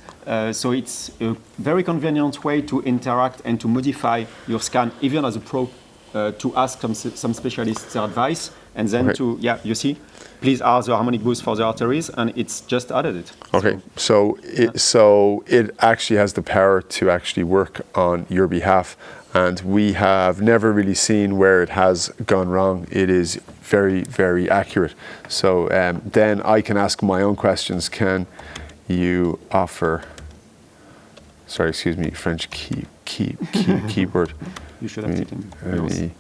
S9: So it's a very convenient way to interact and to modify your scan, even as a pro, to ask some specialists their advice. And then you see, please add the harmonic boost for the arteries, and it's just added it.
S2: Okay, so it actually has the power to actually work on your behalf, and we have never really seen where it has gone wrong. It is very, very accurate. So then I can ask my own questions. Can you offer? Sorry, excuse me, French keyboard.
S9: You should have taken
S2: any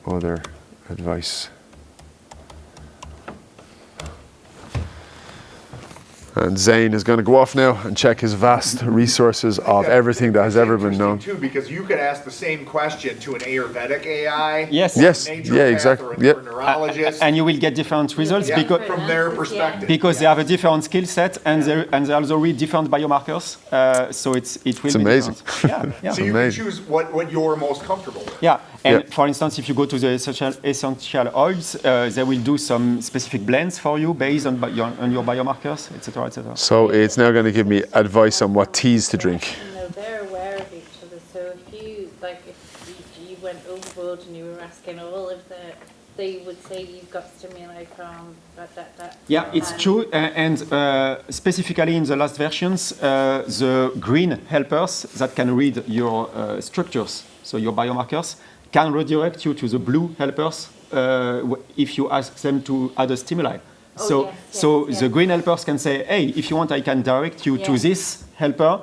S2: other advice? And Zane is going to go off now and check his vast resources of everything that has ever been known.
S5: Too, because you could ask the same question to an Ayurvedic AI.
S9: Yes.
S2: Exactly.
S5: Or a neurologist.
S9: And you will get different results because
S5: from their perspective.
S9: Because they have a different skill set and they also read different biomarkers. So it will be
S2: amazing.
S9: Yeah.
S5: So you can choose what you're most comfortable with.
S9: Yeah. And for instance, if you go to the essential oils, they will do some specific blends for you based on your biomarkers, etc., etc.
S2: So it's now going to give me advice on what teas to drink.
S8: No, they're aware of each other. So if you went overboard and you were asking all of they would say you've got stimuli from that.
S9: Yeah, it's true. And specifically in the last versions, the green helpers that can read your structures, so your biomarkers, can redirect you to the blue helpers if you ask them to add a stimuli. The green helpers can say, hey, if you want, I can direct you to this helper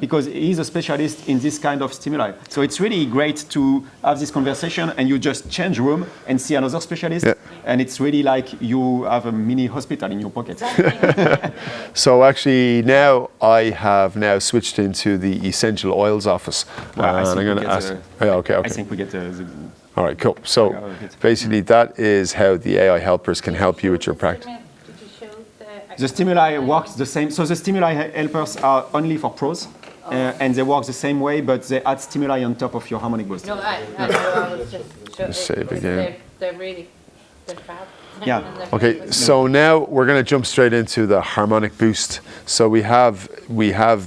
S9: because he's a specialist in this kind of stimuli. So it's really great to have this conversation and you just change room and see another specialist. Yeah. And it's really like you have a mini hospital in your pocket.
S2: So actually now I have now switched into the essential oils office.
S9: Well,
S2: and I'm going to ask. Okay.
S9: I think we get the
S2: all right, cool. So basically that is how the AI helpers can help you with your practice.
S8: Did you show
S9: the stimuli works the same. So the stimuli helpers are only for pros, and they work the same way, but they add stimuli on top of your harmonic boost.
S8: No, I was just
S2: Save again.
S8: They're fab.
S9: Yeah.
S8: And the
S2: Okay,
S8: frequency.
S2: so now we're going to jump straight into the harmonic boost. So we have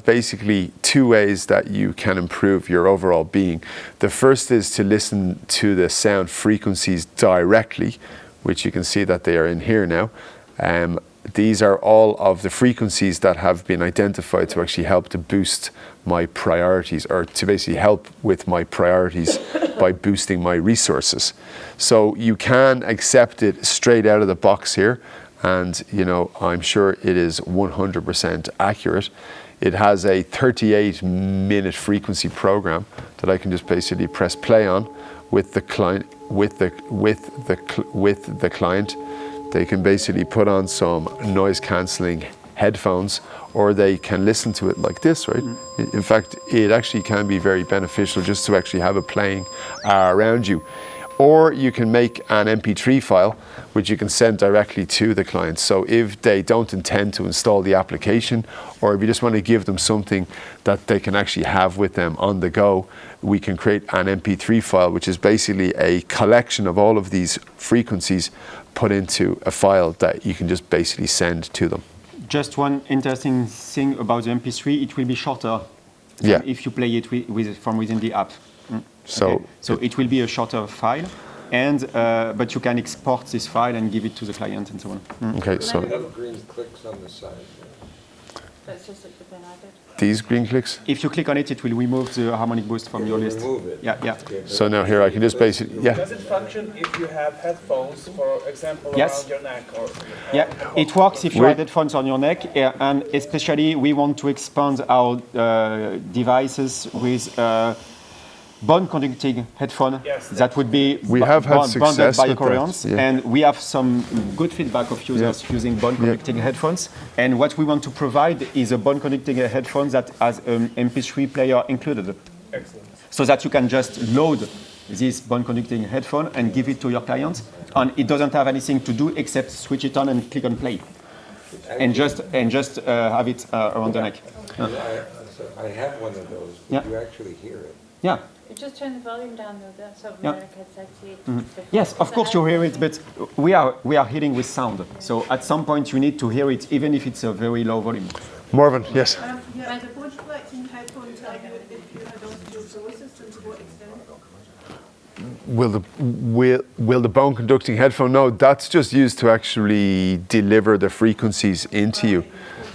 S2: basically two ways that you can improve your overall being. The first is to listen to the sound frequencies directly, which you can see that they are in here now. These are all of the frequencies that have been identified to actually help to boost my priorities, or to basically help with my priorities by boosting my resources. So you can accept it straight out of the box here, and I'm sure it is 100% accurate. It has a 38-minute frequency program that I can just basically press play on with the client. With the client, they can basically put on some noise-canceling headphones, or they can listen to it like this, right? In fact, it actually can be very beneficial just to actually have it playing around you. Or you can make an MP3 file, which you can send directly to the client. So if they don't intend to install the application, or if you just want to give them something that they can actually have with them on the go, we can create an MP3 file, which is basically a collection of all of these frequencies put into a file that you can just basically send to them.
S9: Just one interesting thing about the MP3, it will be shorter than
S2: Yeah.
S9: if you play it from within the app.
S2: So,
S9: So it will be a shorter file, and but you can export this file and give it to the client and so on.
S2: okay, so
S1: I have green clicks on the side.
S8: That's just like the bin I did.
S2: these green clicks.
S9: If you click on it, it will remove the harmonic boost from your list.
S1: Remove it.
S9: Yeah, yeah.
S1: Okay, but-
S2: So now here I can just basically, yeah.
S7: Does it function if you have headphones, for example,
S9: Yes.
S7: around your neck or?
S9: Yeah, it works if you have headphones on your neck, and especially we want to expand our devices with bone conducting headphone.
S7: Yes,
S9: That would be
S2: We have had
S9: bonded
S2: success with
S9: BioCoherence,
S2: that, yeah.
S9: and we have some good feedback of users using bone conducting headphones. And what we want to provide is a bone conducting headphone that has an MP3 player included,
S7: Excellent.
S9: so that you can just load this bone conducting headphone and give it to your client, and it doesn't have anything to do except switch it on and click on play, and just have it around the neck.
S1: So I have one of those,
S9: Yeah.
S1: but you actually hear it.
S9: Yeah.
S8: You just turn the volume down though, that's what
S9: Yeah.
S8: America had said to you. before.
S9: Yes, of
S8: Is
S9: course
S8: that
S9: you
S8: how-
S9: hear it, but we are hitting with sound. So at some point you need to hear it, even if it's a very low volume.
S2: Marvin, yes.
S6: Yeah, the bone collecting headphones, like if you had also assistant, to what extent?
S2: Will the bone conducting headphone? No, that's just used to actually deliver the frequencies into you.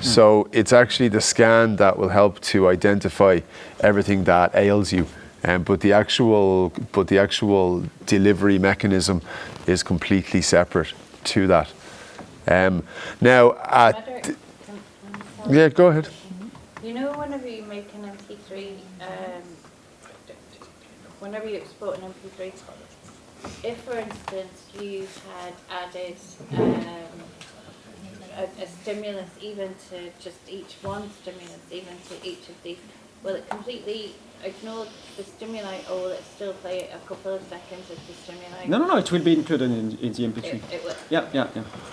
S2: So it's actually the scan that will help to identify everything that ails you. But the actual delivery mechanism is completely separate to that. Now,
S8: Matter- can-
S2: yeah, go ahead.
S8: You know, whenever you make an MP3, whenever you export an MP3, if, for instance, you had added a stimulus even to just each one stimulus, even to each of these, will it completely ignore the stimuli, or will it still play a couple of seconds of the stimuli?
S9: No, it will be included in the MP3.
S8: It will.
S9: Yeah,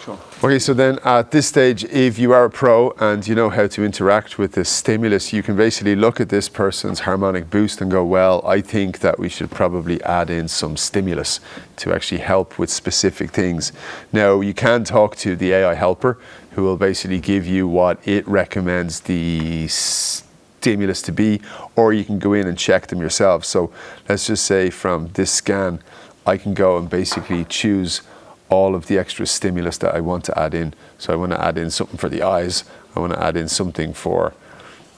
S9: sure.
S2: Okay, so then at this stage, if you are a pro and you know how to interact with this stimulus, you can basically look at this person's harmonic boost and go, well, I think that we should probably add in some stimulus to actually help with specific things. Now, you can talk to the AI helper, who will basically give you what it recommends the stimulus to be, or you can go in and check them yourself. So let's just say from this scan, I can go and basically choose all of the extra stimulus that I want to add in. So I want to add in something for the eyes. I want to add in something for,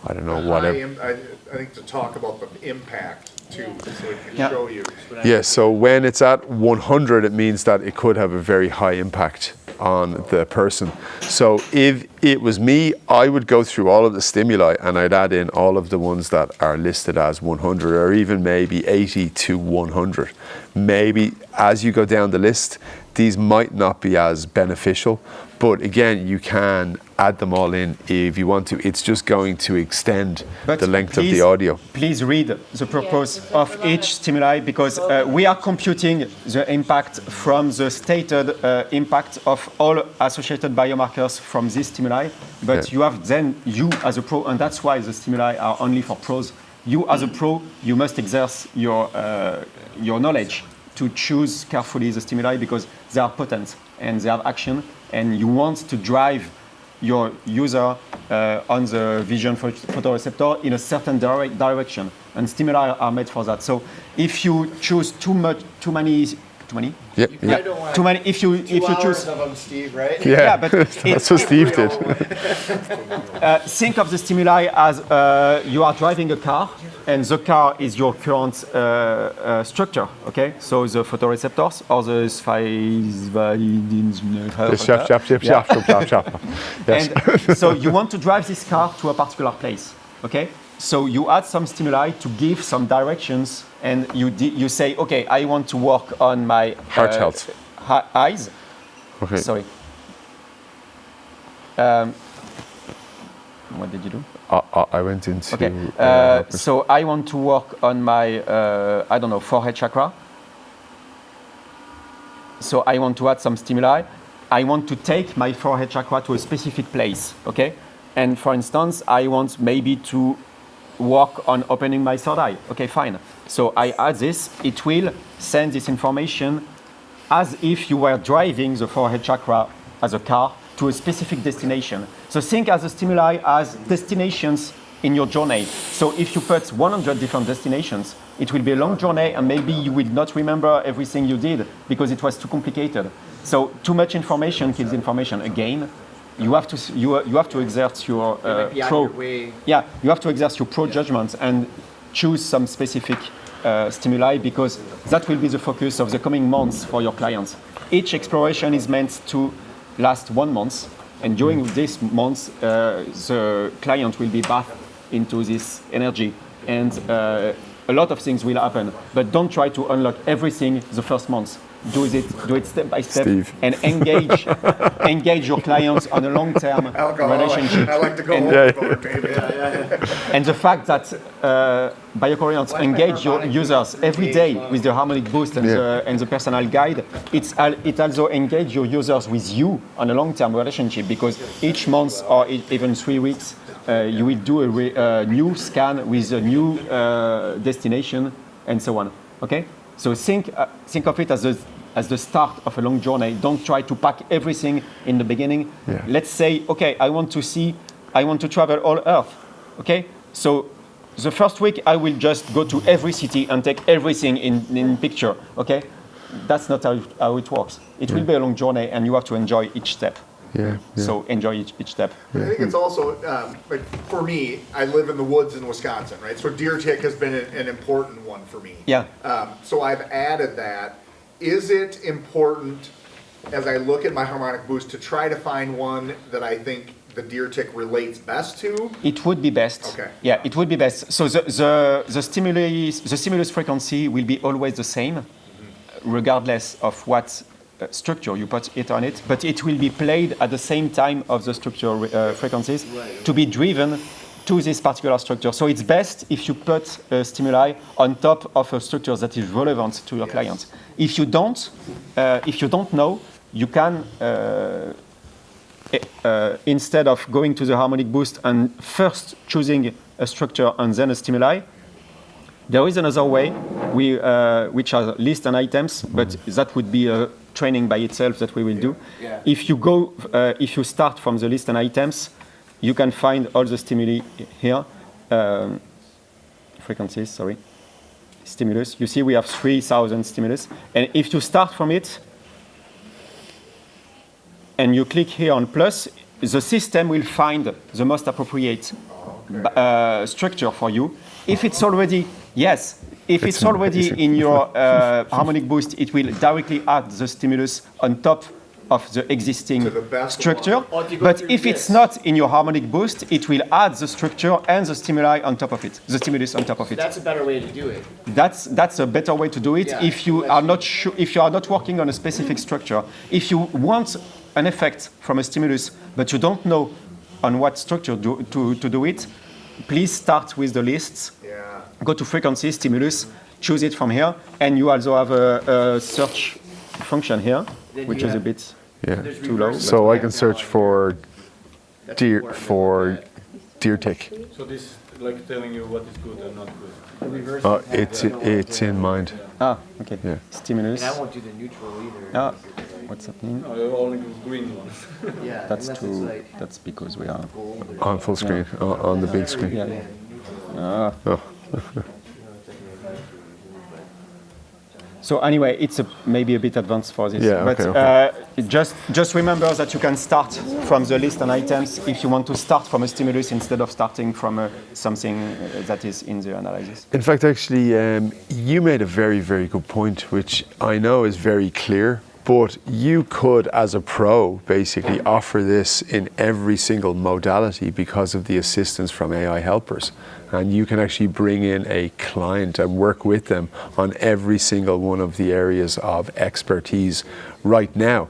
S2: I don't know, whatever.
S5: I think to talk about the impact too, so it can
S9: Yeah.
S5: show you.
S2: Yeah, so when it's at 100, it means that it could have a very high impact on the person. So if it was me, I would go through all of the stimuli and I'd add in all of the ones that are listed as 100, or even maybe 80 to 100. Maybe as you go down the list, these might not be as beneficial, but again, you can add them all in if you want to. It's just going to extend the length of the audio.
S9: Please read the purpose
S8: there's
S9: of
S8: a lot
S9: each
S8: of-
S9: stimuli, because we are computing the impact from the stated impact of all associated biomarkers from this stimuli. But
S2: Yeah.
S9: you have then, you as a pro, and that's why the stimuli are only for pros. You as a pro, you must exerce your knowledge to choose carefully the stimuli, because they are potent and they have action, and you want to drive your user on the vision photoreceptor in a certain direction, and stimuli are made for that. So if you choose too many,
S2: Yeah,
S4: You probably don't want
S9: too many. If you
S4: hours
S9: choose,
S4: of them, Steve, right?
S2: yeah,
S9: but
S2: that's what Steve did.
S9: think of the stimuli as you are driving a car, and the car is your current structure. Okay, so the photoreceptors or the Yes. And so you want to drive this car to a particular place. Okay, so you add some stimuli to give some directions, and you say, okay, I want to work on my
S2: Heart health.
S9: eyes.
S2: Okay.
S9: Sorry. What did you do?
S2: I went into.
S9: Okay. So I want to work on my, I don't know, forehead chakra. So I want to add some stimuli. I want to take my forehead chakra to a specific place. Okay. And for instance, I want maybe to work on opening my third eye. Okay, fine. So I add this. It will send this information as if you were driving the forehead chakra as a car to a specific destination. So think as a stimuli as destinations in your journey. So if you put 100 different destinations, it will be a long journey, and maybe you will not remember everything you did because it was too complicated. So too much information kills information. Again, you have to exert your you have to exert your pro judgment and choose some specific stimuli, because that will be the focus of the coming months for your clients. Each exploration is meant to last 1 month, and during this month, the client will be bathed into this energy, and a lot of things will happen. But don't try to unlock everything the first month. Do it step by step,
S2: Steve.
S9: and engage your clients on a long-term relationship.
S5: I like to go overboard, maybe.
S9: And the fact that BioCoherence engage your users every day with the harmonic boost and the personal guide, it also engage your users with you on a long-term relationship, because each month or even 3 weeks, you will do a new scan with a new destination and so on. Okay? So think of it as the start of a long journey. Don't try to pack everything in the beginning.
S2: Yeah.
S9: Let's say, okay, I want to travel all Earth. Okay, so the first week I will just go to every city and take everything in picture. Okay, that's not how it works. It will be a long journey, and you have to enjoy each step.
S2: Yeah.
S9: So enjoy each step.
S5: I think it's also, like for me, I live in the woods in Wisconsin, right? So deer tick has been an important one for me.
S9: Yeah.
S5: So I've added that. Is it important, as I look at my harmonic boost, to try to find one that I think the deer tick relates best to?
S9: It would be best.
S5: Okay.
S9: Yeah, it would be best. So the stimulus frequency will be always the same, regardless of what structure you put it on it, but it will be played at the same time of the structure frequencies to be driven to this particular structure. So it's best if you put a stimuli on top of a structure that is relevant to your client. If you don't know, you can instead of going to the harmonic boost and first choosing a structure and then a stimuli, there is another way, which are list and items, but that would be a training by itself that we will do.
S4: Yeah.
S9: If you start from the list and items, you can find all the stimuli here. Frequencies, sorry. Stimulus. You see we have 3,000 stimulus. And if you start from it, and you click here on plus, the system will find the most appropriate structure for you. If it's already, if it's already in your harmonic boost, it will directly add the stimulus on top of the existing structure. But if it's not in your harmonic boost, it will add the structure and the stimuli on top of it, the stimulus on top of it.
S4: That's a better way to do it.
S9: That's a better way to do it.
S4: Yeah,
S9: if you are not sure, if you are not working on a specific structure, if you want an effect from a stimulus, but you don't know on what structure to do it, please start with the lists.
S5: Yeah.
S9: Go to frequency, stimulus, choose it from here, and you also have a search function here, which is a bit too low.
S2: So I can search for deer tick.
S10: So this like telling you what is good and not good.
S2: It's in mind.
S9: Ah, okay.
S2: Yeah.
S9: Stimulus.
S4: And I won't do the neutral either.
S9: What's happening?
S10: No, only green ones.
S4: Yeah,
S9: That's
S4: unless
S9: too.
S4: it's like
S9: That's because we are
S4: gold or
S2: On full screen, on the big screen.
S9: Yeah, yeah. Ah. So anyway, it's maybe a bit advanced for this.
S2: Yeah,
S9: but
S2: okay.
S9: just remember that you can start from the list and items if you want to start from a stimulus instead of starting from something that is in the analysis.
S2: In fact, actually, you made a very, very good point, which I know is very clear, but you could, as a pro, basically offer this in every single modality because of the assistance from AI helpers. And you can actually bring in a client and work with them on every single one of the areas of expertise right now.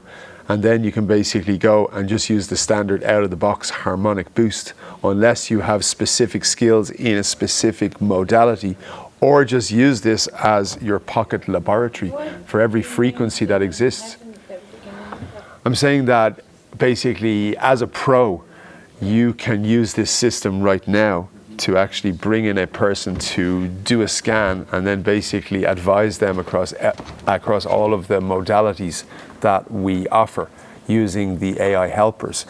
S2: And then you can basically go and just use the standard out-of-the-box harmonic boost, unless you have specific skills in a specific modality, or just use this as your pocket laboratory for every frequency that exists. I'm saying that basically, as a pro, you can use this system right now to actually bring in a person to do a scan and then basically advise them across all of the modalities that we offer using the AI helpers.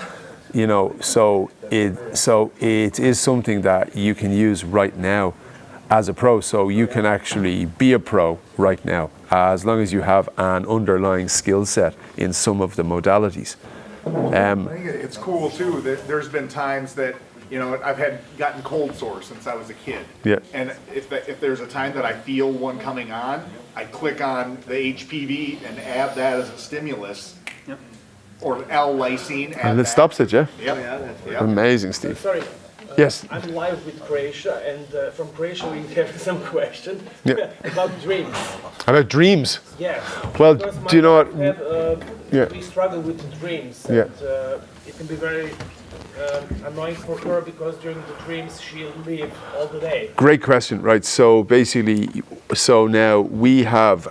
S2: You know, so it is something that you can use right now as a pro. So you can actually be a pro right now as long as you have an underlying skill set in some of the modalities.
S5: I think it's cool too that there's been times that, you know, I've gotten cold sores since I was a kid.
S2: Yeah.
S5: And if there's a time that I feel one coming on, I click on the HPV and add that as a stimulus. Yep. Or L-lysine.
S2: And it stops it, yeah?
S5: Yep. Yep.
S2: Amazing, Steve.
S7: Sorry.
S2: Yes.
S7: I'm live with Croatia, and from Croatia we have some question
S2: Yeah.
S7: about dreams.
S2: About dreams?
S7: Yes.
S2: Well,
S7: Because
S2: do you know what?
S7: We struggle with dreams.
S2: Yeah.
S7: And, it can be very annoying for her because during the dreams she'll live all the day.
S2: Great question, right? So basically, so now we have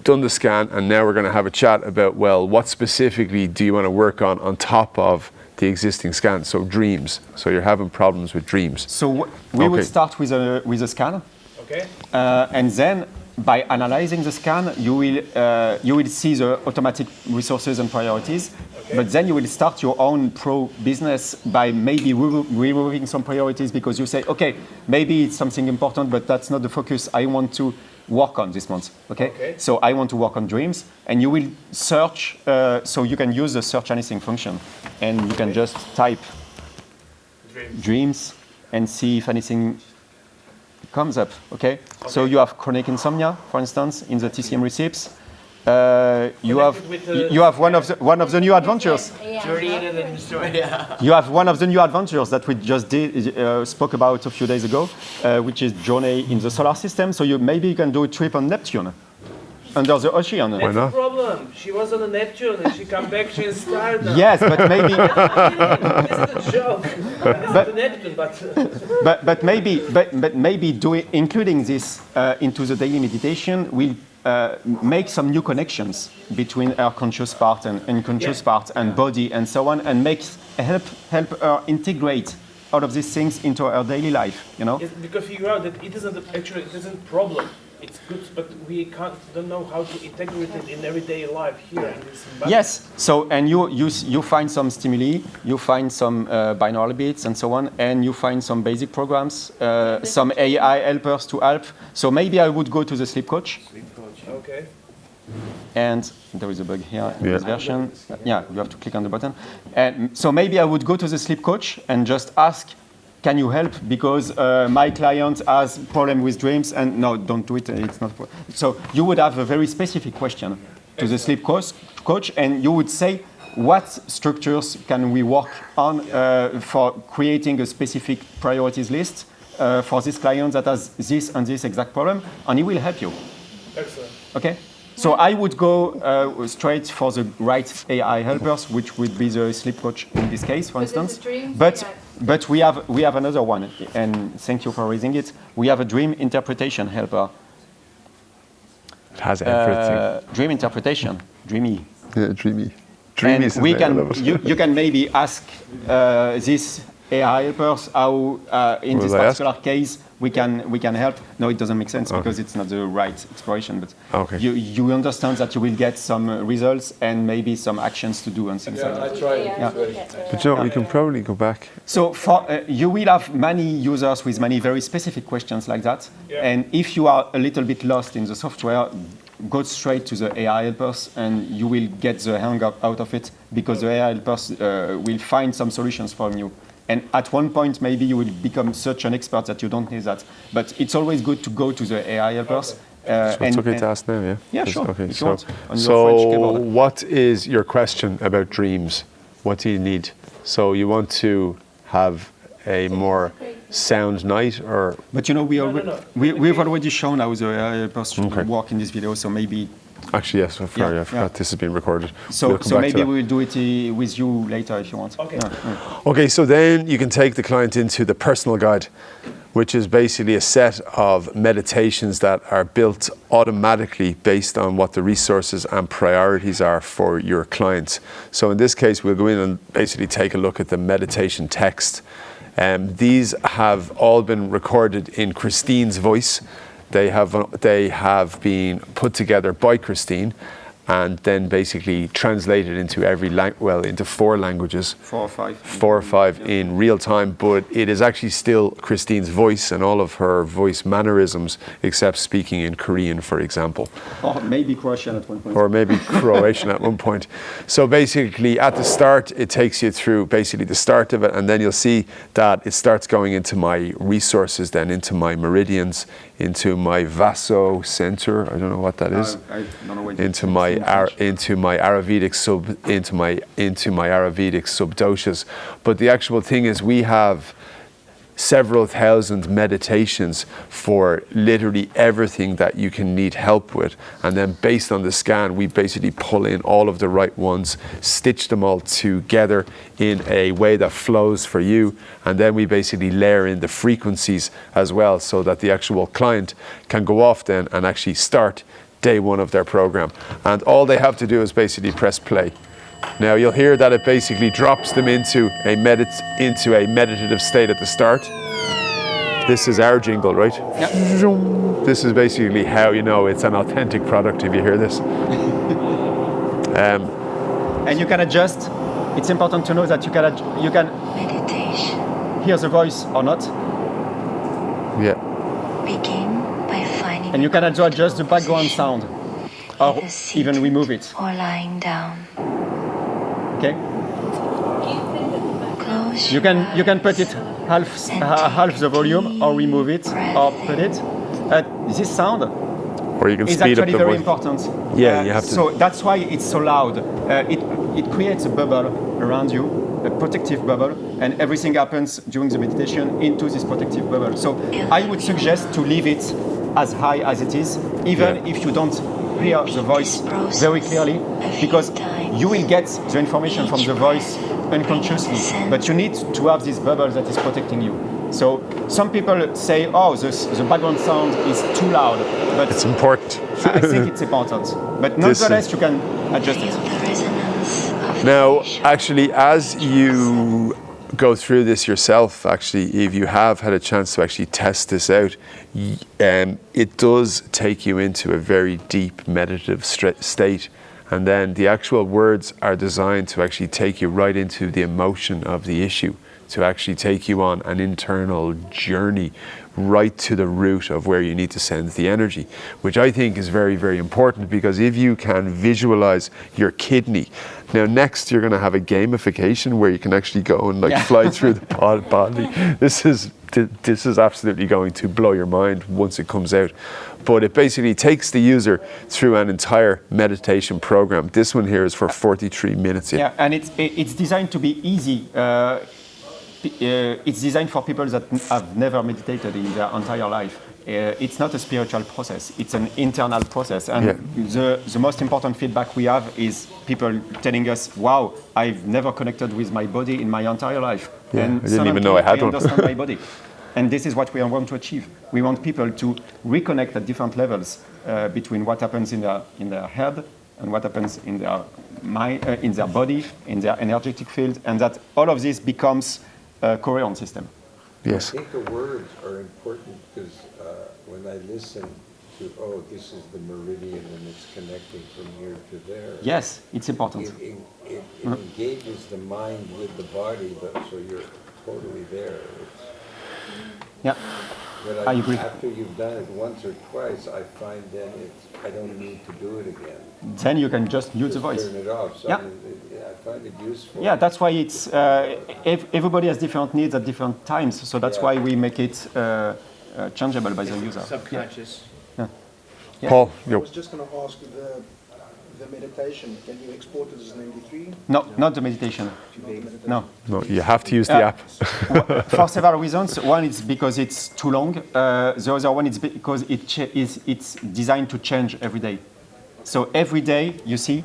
S2: done the scan and now we're going to have a chat about, well, what specifically do you want to work on top of the existing scan? So dreams. So you're having problems with dreams.
S9: So we would start with a scan.
S7: Okay.
S9: And then by analyzing the scan, you will see the automatic resources and priorities. Okay. But then you will start your own pro business by maybe removing some priorities because you say, okay, maybe it's something important, but that's not the focus I want to work on this month. Okay? So I want to work on dreams, and you will search. So you can use the search anything function, and you can just type dreams and see if anything comes up. Okay? So you have chronic insomnia, for instance, in the TCM receipts. You have one of the new adventures. You have one of the new adventures that we just spoke about a few days ago, which is journey in the solar system. So maybe you can do a trip on Neptune, under the ocean.
S7: That's the problem. She was on a Neptune and she come back, she started.
S9: Yes, but maybe.
S7: This is a joke. But Neptune,
S9: but maybe including this into the daily meditation will make some new connections between our conscious part and unconscious part and body and so on, and help her integrate all of these things into our daily life. You know.
S7: Yes, because figure out that it isn't a problem. It's good, but we don't know how to integrate it in everyday life here in this environment.
S9: Yes. So, and you find some stimuli, you find some binaural beats and so on, and you find some basic programs, some AI helpers to help. So maybe I would go to the sleep coach.
S7: Okay.
S9: And there is a bug here in this version. Yeah, you have to click on the button. And so maybe I would go to the sleep coach and just ask, can you help? Because my client has problem with dreams, and no, don't do it. It's not. So you would have a very specific question to the sleep coach, and you would say, what structures can we work on for creating a specific priorities list for this client that has this and this exact problem, and he will help you.
S7: Excellent.
S9: Okay. So I would go straight for the right AI helpers, which would be the sleep coach in this case, for instance. But we have another one, and thank you for raising it. We have a dream interpretation helper.
S2: It has everything.
S9: Dream interpretation, dreamy.
S2: Yeah, dreamy.
S9: And we can you can maybe ask this AI helpers, how in
S2: Will
S9: this
S2: I ask?
S9: particular case we can help. No, it doesn't make sense because it's not the right exploration. But
S2: Okay.
S9: you understand that you will get some results and maybe some actions to do and things like
S10: Yeah,
S9: that.
S10: I tried.
S8: Yeah.
S2: But you know, we can probably go back.
S9: So for you will have many users with many very specific questions like that.
S7: Yeah.
S9: And if you are a little bit lost in the software, go straight to the AI helpers and you will get the hang out of it because the AI helpers will find some solutions from you. And at one point, maybe you will become such an expert that you don't need that. But it's always good to go to the AI helpers.
S2: So it's okay to ask now, yeah?
S9: Yeah, sure.
S2: Okay,
S9: If you
S2: so,
S9: want, on your French keyboard.
S2: what is your question about dreams? What do you need? So you want to have a more sound night, or
S9: But you know,
S7: no.
S9: we've already shown how the AI helpers should
S2: Okay.
S9: work in this video, so maybe
S2: actually yes, sorry,
S9: Yeah,
S2: I forgot
S9: yeah.
S2: this has been recorded.
S9: so
S2: We'll come
S9: so
S2: back to
S9: maybe
S2: that.
S9: we will do it with you later if you want.
S7: Okay.
S2: Okay, so then you can take the client into the personal guide, which is basically a set of meditations that are built automatically based on what the resources and priorities are for your clients. So in this case, we'll go in and basically take a look at the meditation text. These have all been recorded in Christine's voice. They have been put together by Christine and then basically translated into into 4 languages.
S9: 4 or 5.
S2: 4 or 5 in real time, but it is actually still Christine's voice and all of her voice mannerisms, except speaking in Korean, for example,
S9: Or maybe Croatian at one point.
S2: or maybe Croatian at one point. So basically, at the start, it takes you through basically the start of it, and then you'll see that it starts going into my resources, then into my meridians, into my vaso center. I don't know what that is.
S9: I don't know what
S2: Into my Ayurvedic subdoshas. But the actual thing is, we have several thousand meditations for literally everything that you can need help with, and then based on the scan we basically pull in all of the right ones, stitch them all together in a way that flows for you, and then we basically layer in the frequencies as well, so that the actual client can go off then and actually start day 1 of their program, and all they have to do is basically press play. Now you'll hear that it basically drops them into a meditative state at the start. This is our jingle, right?
S9: Yeah.
S2: This is basically how you know it's an authentic product if you hear this.
S9: And you can adjust. It's important to know that you can hear the voice or not,
S2: Yeah.
S11: Begin by finding
S9: and you can also adjust the background sound, or
S11: either seated
S9: even remove it.
S11: or lying down.
S9: Okay.
S11: Close
S9: You can put it half the volume, or remove it, or put it. This sound
S2: Or you can
S9: is
S2: speed up
S9: actually
S2: the
S9: very
S2: voice.
S9: important.
S2: Yeah, you have to-
S9: So that's why it's so loud. It creates a bubble around you, a protective bubble, and everything happens during the meditation into this protective bubble. So I would suggest to leave it as high as it is, even
S2: Yeah.
S9: if you don't hear the voice very clearly, because you will get the information from the voice unconsciously, but you need to have this bubble that is protecting you. So some people say, oh, the background sound is too loud, but
S2: It's important.
S9: I think it's important. But nonetheless, you can adjust
S11: feel
S9: it.
S11: the resonance of
S2: Now,
S11: meditation.
S2: actually, as you go through this yourself, actually, if you have had a chance to actually test this out, it does take you into a very deep meditative state. And then the actual words are designed to actually take you right into the emotion of the issue, to actually take you on an internal journey right to the root of where you need to send the energy, which I think is very, very important, because if you can visualize your kidney. Now next you're going to have a gamification where you can actually go and fly through the body. This is absolutely going to blow your mind once it comes out. But it basically takes the user through an entire meditation program. This one here is for 43 minutes.
S9: Yeah, and it's designed to be easy. It's designed for people that have never meditated in their entire life. It's not a spiritual process, it's an internal process. And the most important feedback we have is people telling us, wow, I've never connected with my body in my entire life.
S2: Yeah,
S9: and
S2: I didn't even know I had one.
S9: understand my body. And this is what we want to achieve. We want people to reconnect at different levels between what happens in their head and what happens in their mind, in their body, in their energetic field, and that all of this becomes coherent system.
S2: Yes.
S1: I think the words are important because when I listen to, oh, this is the meridian and it's connecting from here to there.
S9: Yes, it's important.
S1: It engages the mind with the body, so you're totally there.
S9: Yeah,
S1: But
S9: I agree.
S1: After you've done it once or twice, I find then I don't need to do it again.
S9: Then you can just use the voice.
S1: Turn it off. So
S9: Yeah.
S1: I find it useful.
S9: Yeah, that's why it's everybody has different needs at different times. So that's why we make it changeable by the user.
S4: Subconscious.
S9: Yeah.
S2: Paul,
S12: I
S2: yo.
S12: was just going to ask the meditation. Can you export it as an MP3?
S9: No, not the meditation. No.
S2: No, you have to use the app.
S9: For several reasons. One is because it's too long. The other one is because it's designed to change every day. So every day, you see,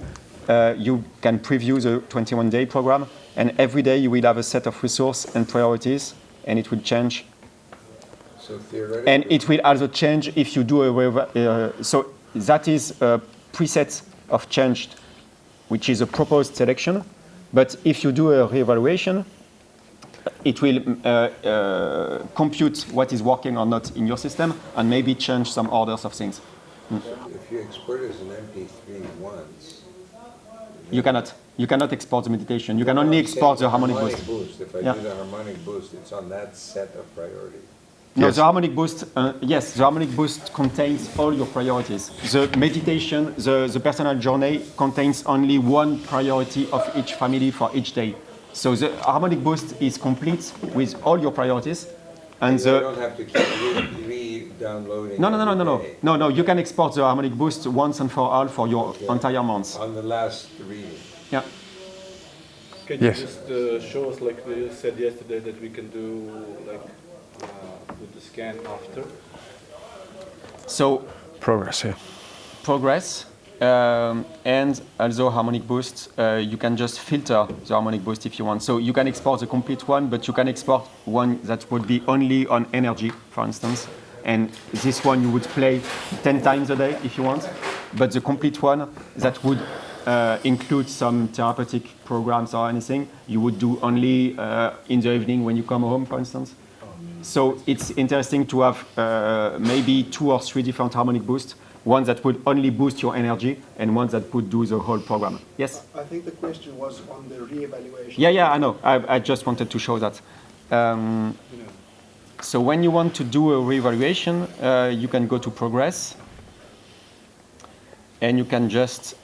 S9: you can preview the 21-day program, and every day you will have a set of resources and priorities, and it will change.
S1: So theoretically,
S9: And it will also change if you do so that is a preset of changed, which is a proposed selection. But if you do a reevaluation, it will compute what is working or not in your system and maybe change some orders of things.
S1: if you export it as an MP3 once,
S9: You cannot export the meditation. You can only export the harmonic boost.
S1: If I
S9: Yeah.
S1: do the harmonic boost, it's on that set of priorities.
S9: No,
S2: Yes.
S9: the harmonic boost, yes, the harmonic boost contains all your priorities. The meditation, the personal journey contains only one priority of each family for each day. So the harmonic boost is complete with all your priorities. And
S1: You don't have to keep re-downloading.
S9: No.
S1: every day.
S9: No, you can export the harmonic boost once and for all for your entire month.
S1: On the last reading.
S9: Yeah.
S10: Can you
S2: Yes.
S10: just show us, like you said yesterday, that we can do like with the scan after?
S9: So
S2: Progress, yeah.
S9: progress and also harmonic boost, you can just filter the harmonic boost if you want. So you can export the complete one, but you can export one that would be only on energy, for instance. And this one you would play 10 times a day if you want. But the complete one that would include some therapeutic programs or anything, you would do only in the evening when you come home, for instance. So it's interesting to have maybe 2 or 3 different harmonic boosts, one that would only boost your energy and one that would do the whole program. Yes?
S12: I think the question was on the re-evaluation.
S9: Yeah, I know. I just wanted to show that. So when you want to do a reevaluation, you can go to progress and you can just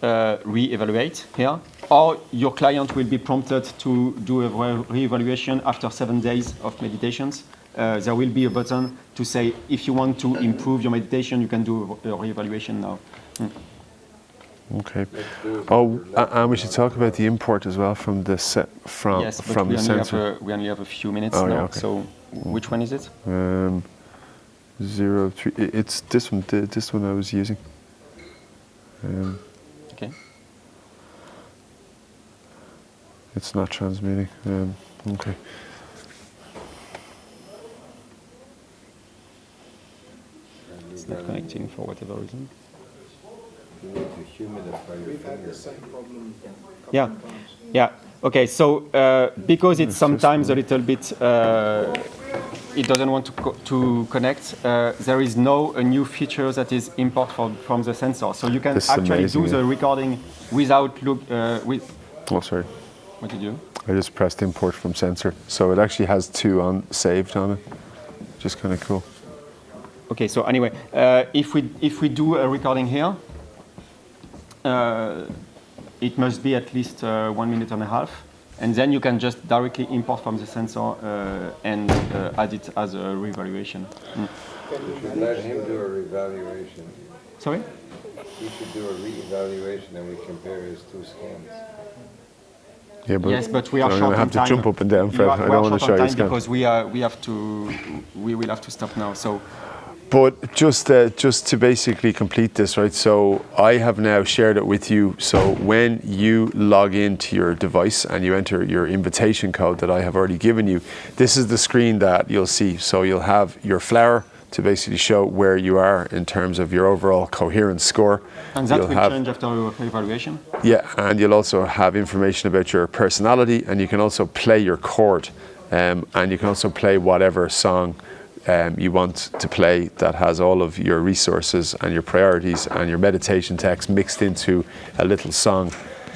S9: re-evaluate here. Or your client will be prompted to do a re-evaluation after 7 days of meditations. There will be a button to say if you want to improve your meditation, you can do a re-evaluation now.
S2: Okay. Oh, and we should talk about the import as well from the
S9: Yes, but
S2: from
S9: we
S2: the
S9: only
S2: sensor.
S9: we only have a few minutes
S2: Oh,
S9: now.
S2: yeah, okay.
S9: So which one is it?
S2: 03. It's this one. This one I was using.
S9: Okay.
S2: It's not transmitting. Okay.
S9: It's not connecting for whatever reason.
S1: You need to humidify your
S12: We've had the
S1: fingers.
S12: same problem a couple
S9: Yeah.
S12: of times.
S9: Yeah. Okay. So because it's sometimes a little bit, it doesn't want to connect. There is a new feature that is import from the sensor. So you can
S2: This is
S9: actually
S2: amazing,
S9: do the
S2: yeah.
S9: recording without look.
S2: Oh, sorry.
S9: What did you do?
S2: I just pressed import from sensor, so it actually has 2 saved on it. Just kind of cool.
S9: Okay. So anyway, if we do a recording here, it must be at least 1 minute and a half. And then you can just directly import from the sensor and add it as a reevaluation.
S1: You should let him do a revaluation.
S9: Sorry?
S1: He should do a re-evaluation and we compare his 2 scans.
S2: Yeah, but
S9: Yes, but we are
S2: I'm
S9: short
S2: gonna have
S9: on
S2: to
S9: time.
S2: jump up and down, Fred. I don't want to show you scan.
S9: because we will have to stop now. So
S2: But just to basically complete this, right? So I have now shared it with you. So when you log into your device and you enter your invitation code that I have already given you, this is the screen that you'll see. So you'll have your flower to basically show where you are in terms of your overall coherence score.
S9: and that
S2: You'll
S9: will
S2: have-
S9: change after your evaluation.
S2: Yeah, and you'll also have information about your personality, and you can also play your chord and you can also play whatever song you want to play that has all of your resources and your priorities and your meditation text mixed into a little song.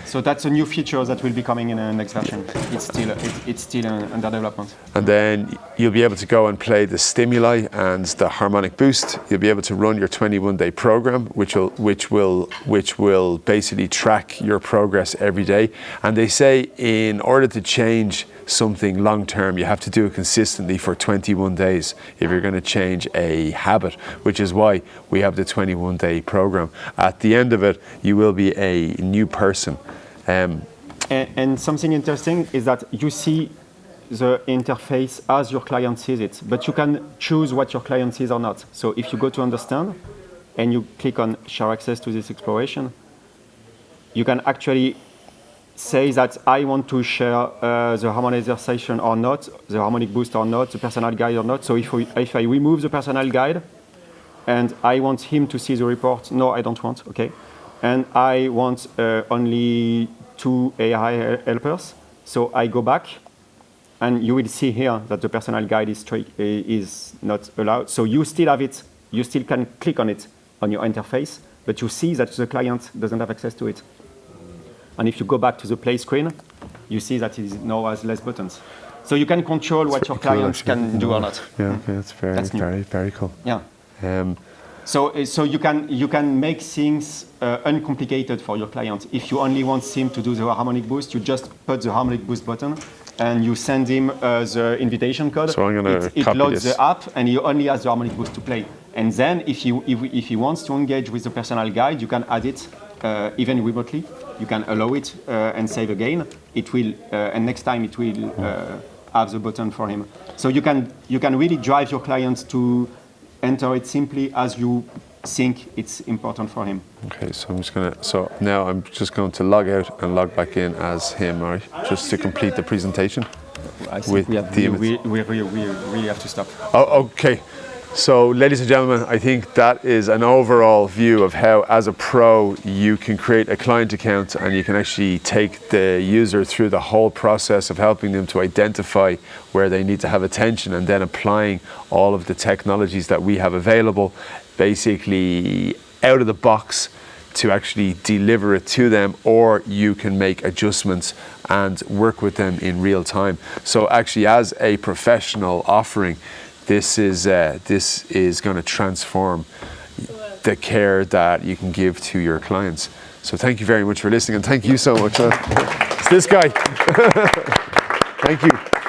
S9: So that's a new feature that will be coming in the next version. It's still under development.
S2: And then you'll be able to go and play the stimuli and the harmonic boost. You'll be able to run your 21-day program, which will basically track your progress every day. And they say in order to change something long term, you have to do it consistently for 21 days if you're going to change a habit, which is why we have the 21-day program. At the end of it, you will be a new person.
S9: And something interesting is that you see the interface as your client sees it, but you can choose what your client sees or not. So if you go to understand and you click on share access to this exploration, you can actually say that I want to share the harmonization or not, the harmonic boost or not, the personal guide or not. So if I remove the personal guide and I want him to see the report, no, I don't want, okay. And I want only 2 AI helpers. So I go back, and you will see here that the personal guide is not allowed. So you still have it. You still can click on it on your interface, but you see that the client doesn't have access to it. And if you go back to the play screen, you see that it now has less buttons. So you can control what your clients can do or not.
S2: Yeah, okay, that's very cool.
S9: Yeah. So you can make things uncomplicated for your client. If you only want him to do the harmonic boost, you just put the harmonic boost button and you send him the invitation code.
S2: So I'm going to
S9: It loads the app and he only has the harmonic boost to play. And then if he wants to engage with the personal guide, you can add it even remotely. You can allow it and save again. It will, and next time it will have the button for him. So you can really drive your clients to enter it simply as you think it's important for him.
S2: Okay, so now I'm just going to log out and log back in as him, all right? Just to complete the presentation.
S9: I think we really have to stop.
S2: Oh, okay. So, ladies and gentlemen, I think that is an overall view of how, as a pro, you can create a client account and you can actually take the user through the whole process of helping them to identify where they need to have attention and then applying all of the technologies that we have available, basically out of the box to actually deliver it to them, or you can make adjustments and work with them in real time. So actually, as a professional offering, this is going to transform the care that you can give to your clients. So thank you very much for listening, and thank you so much. It's this guy. Thank you.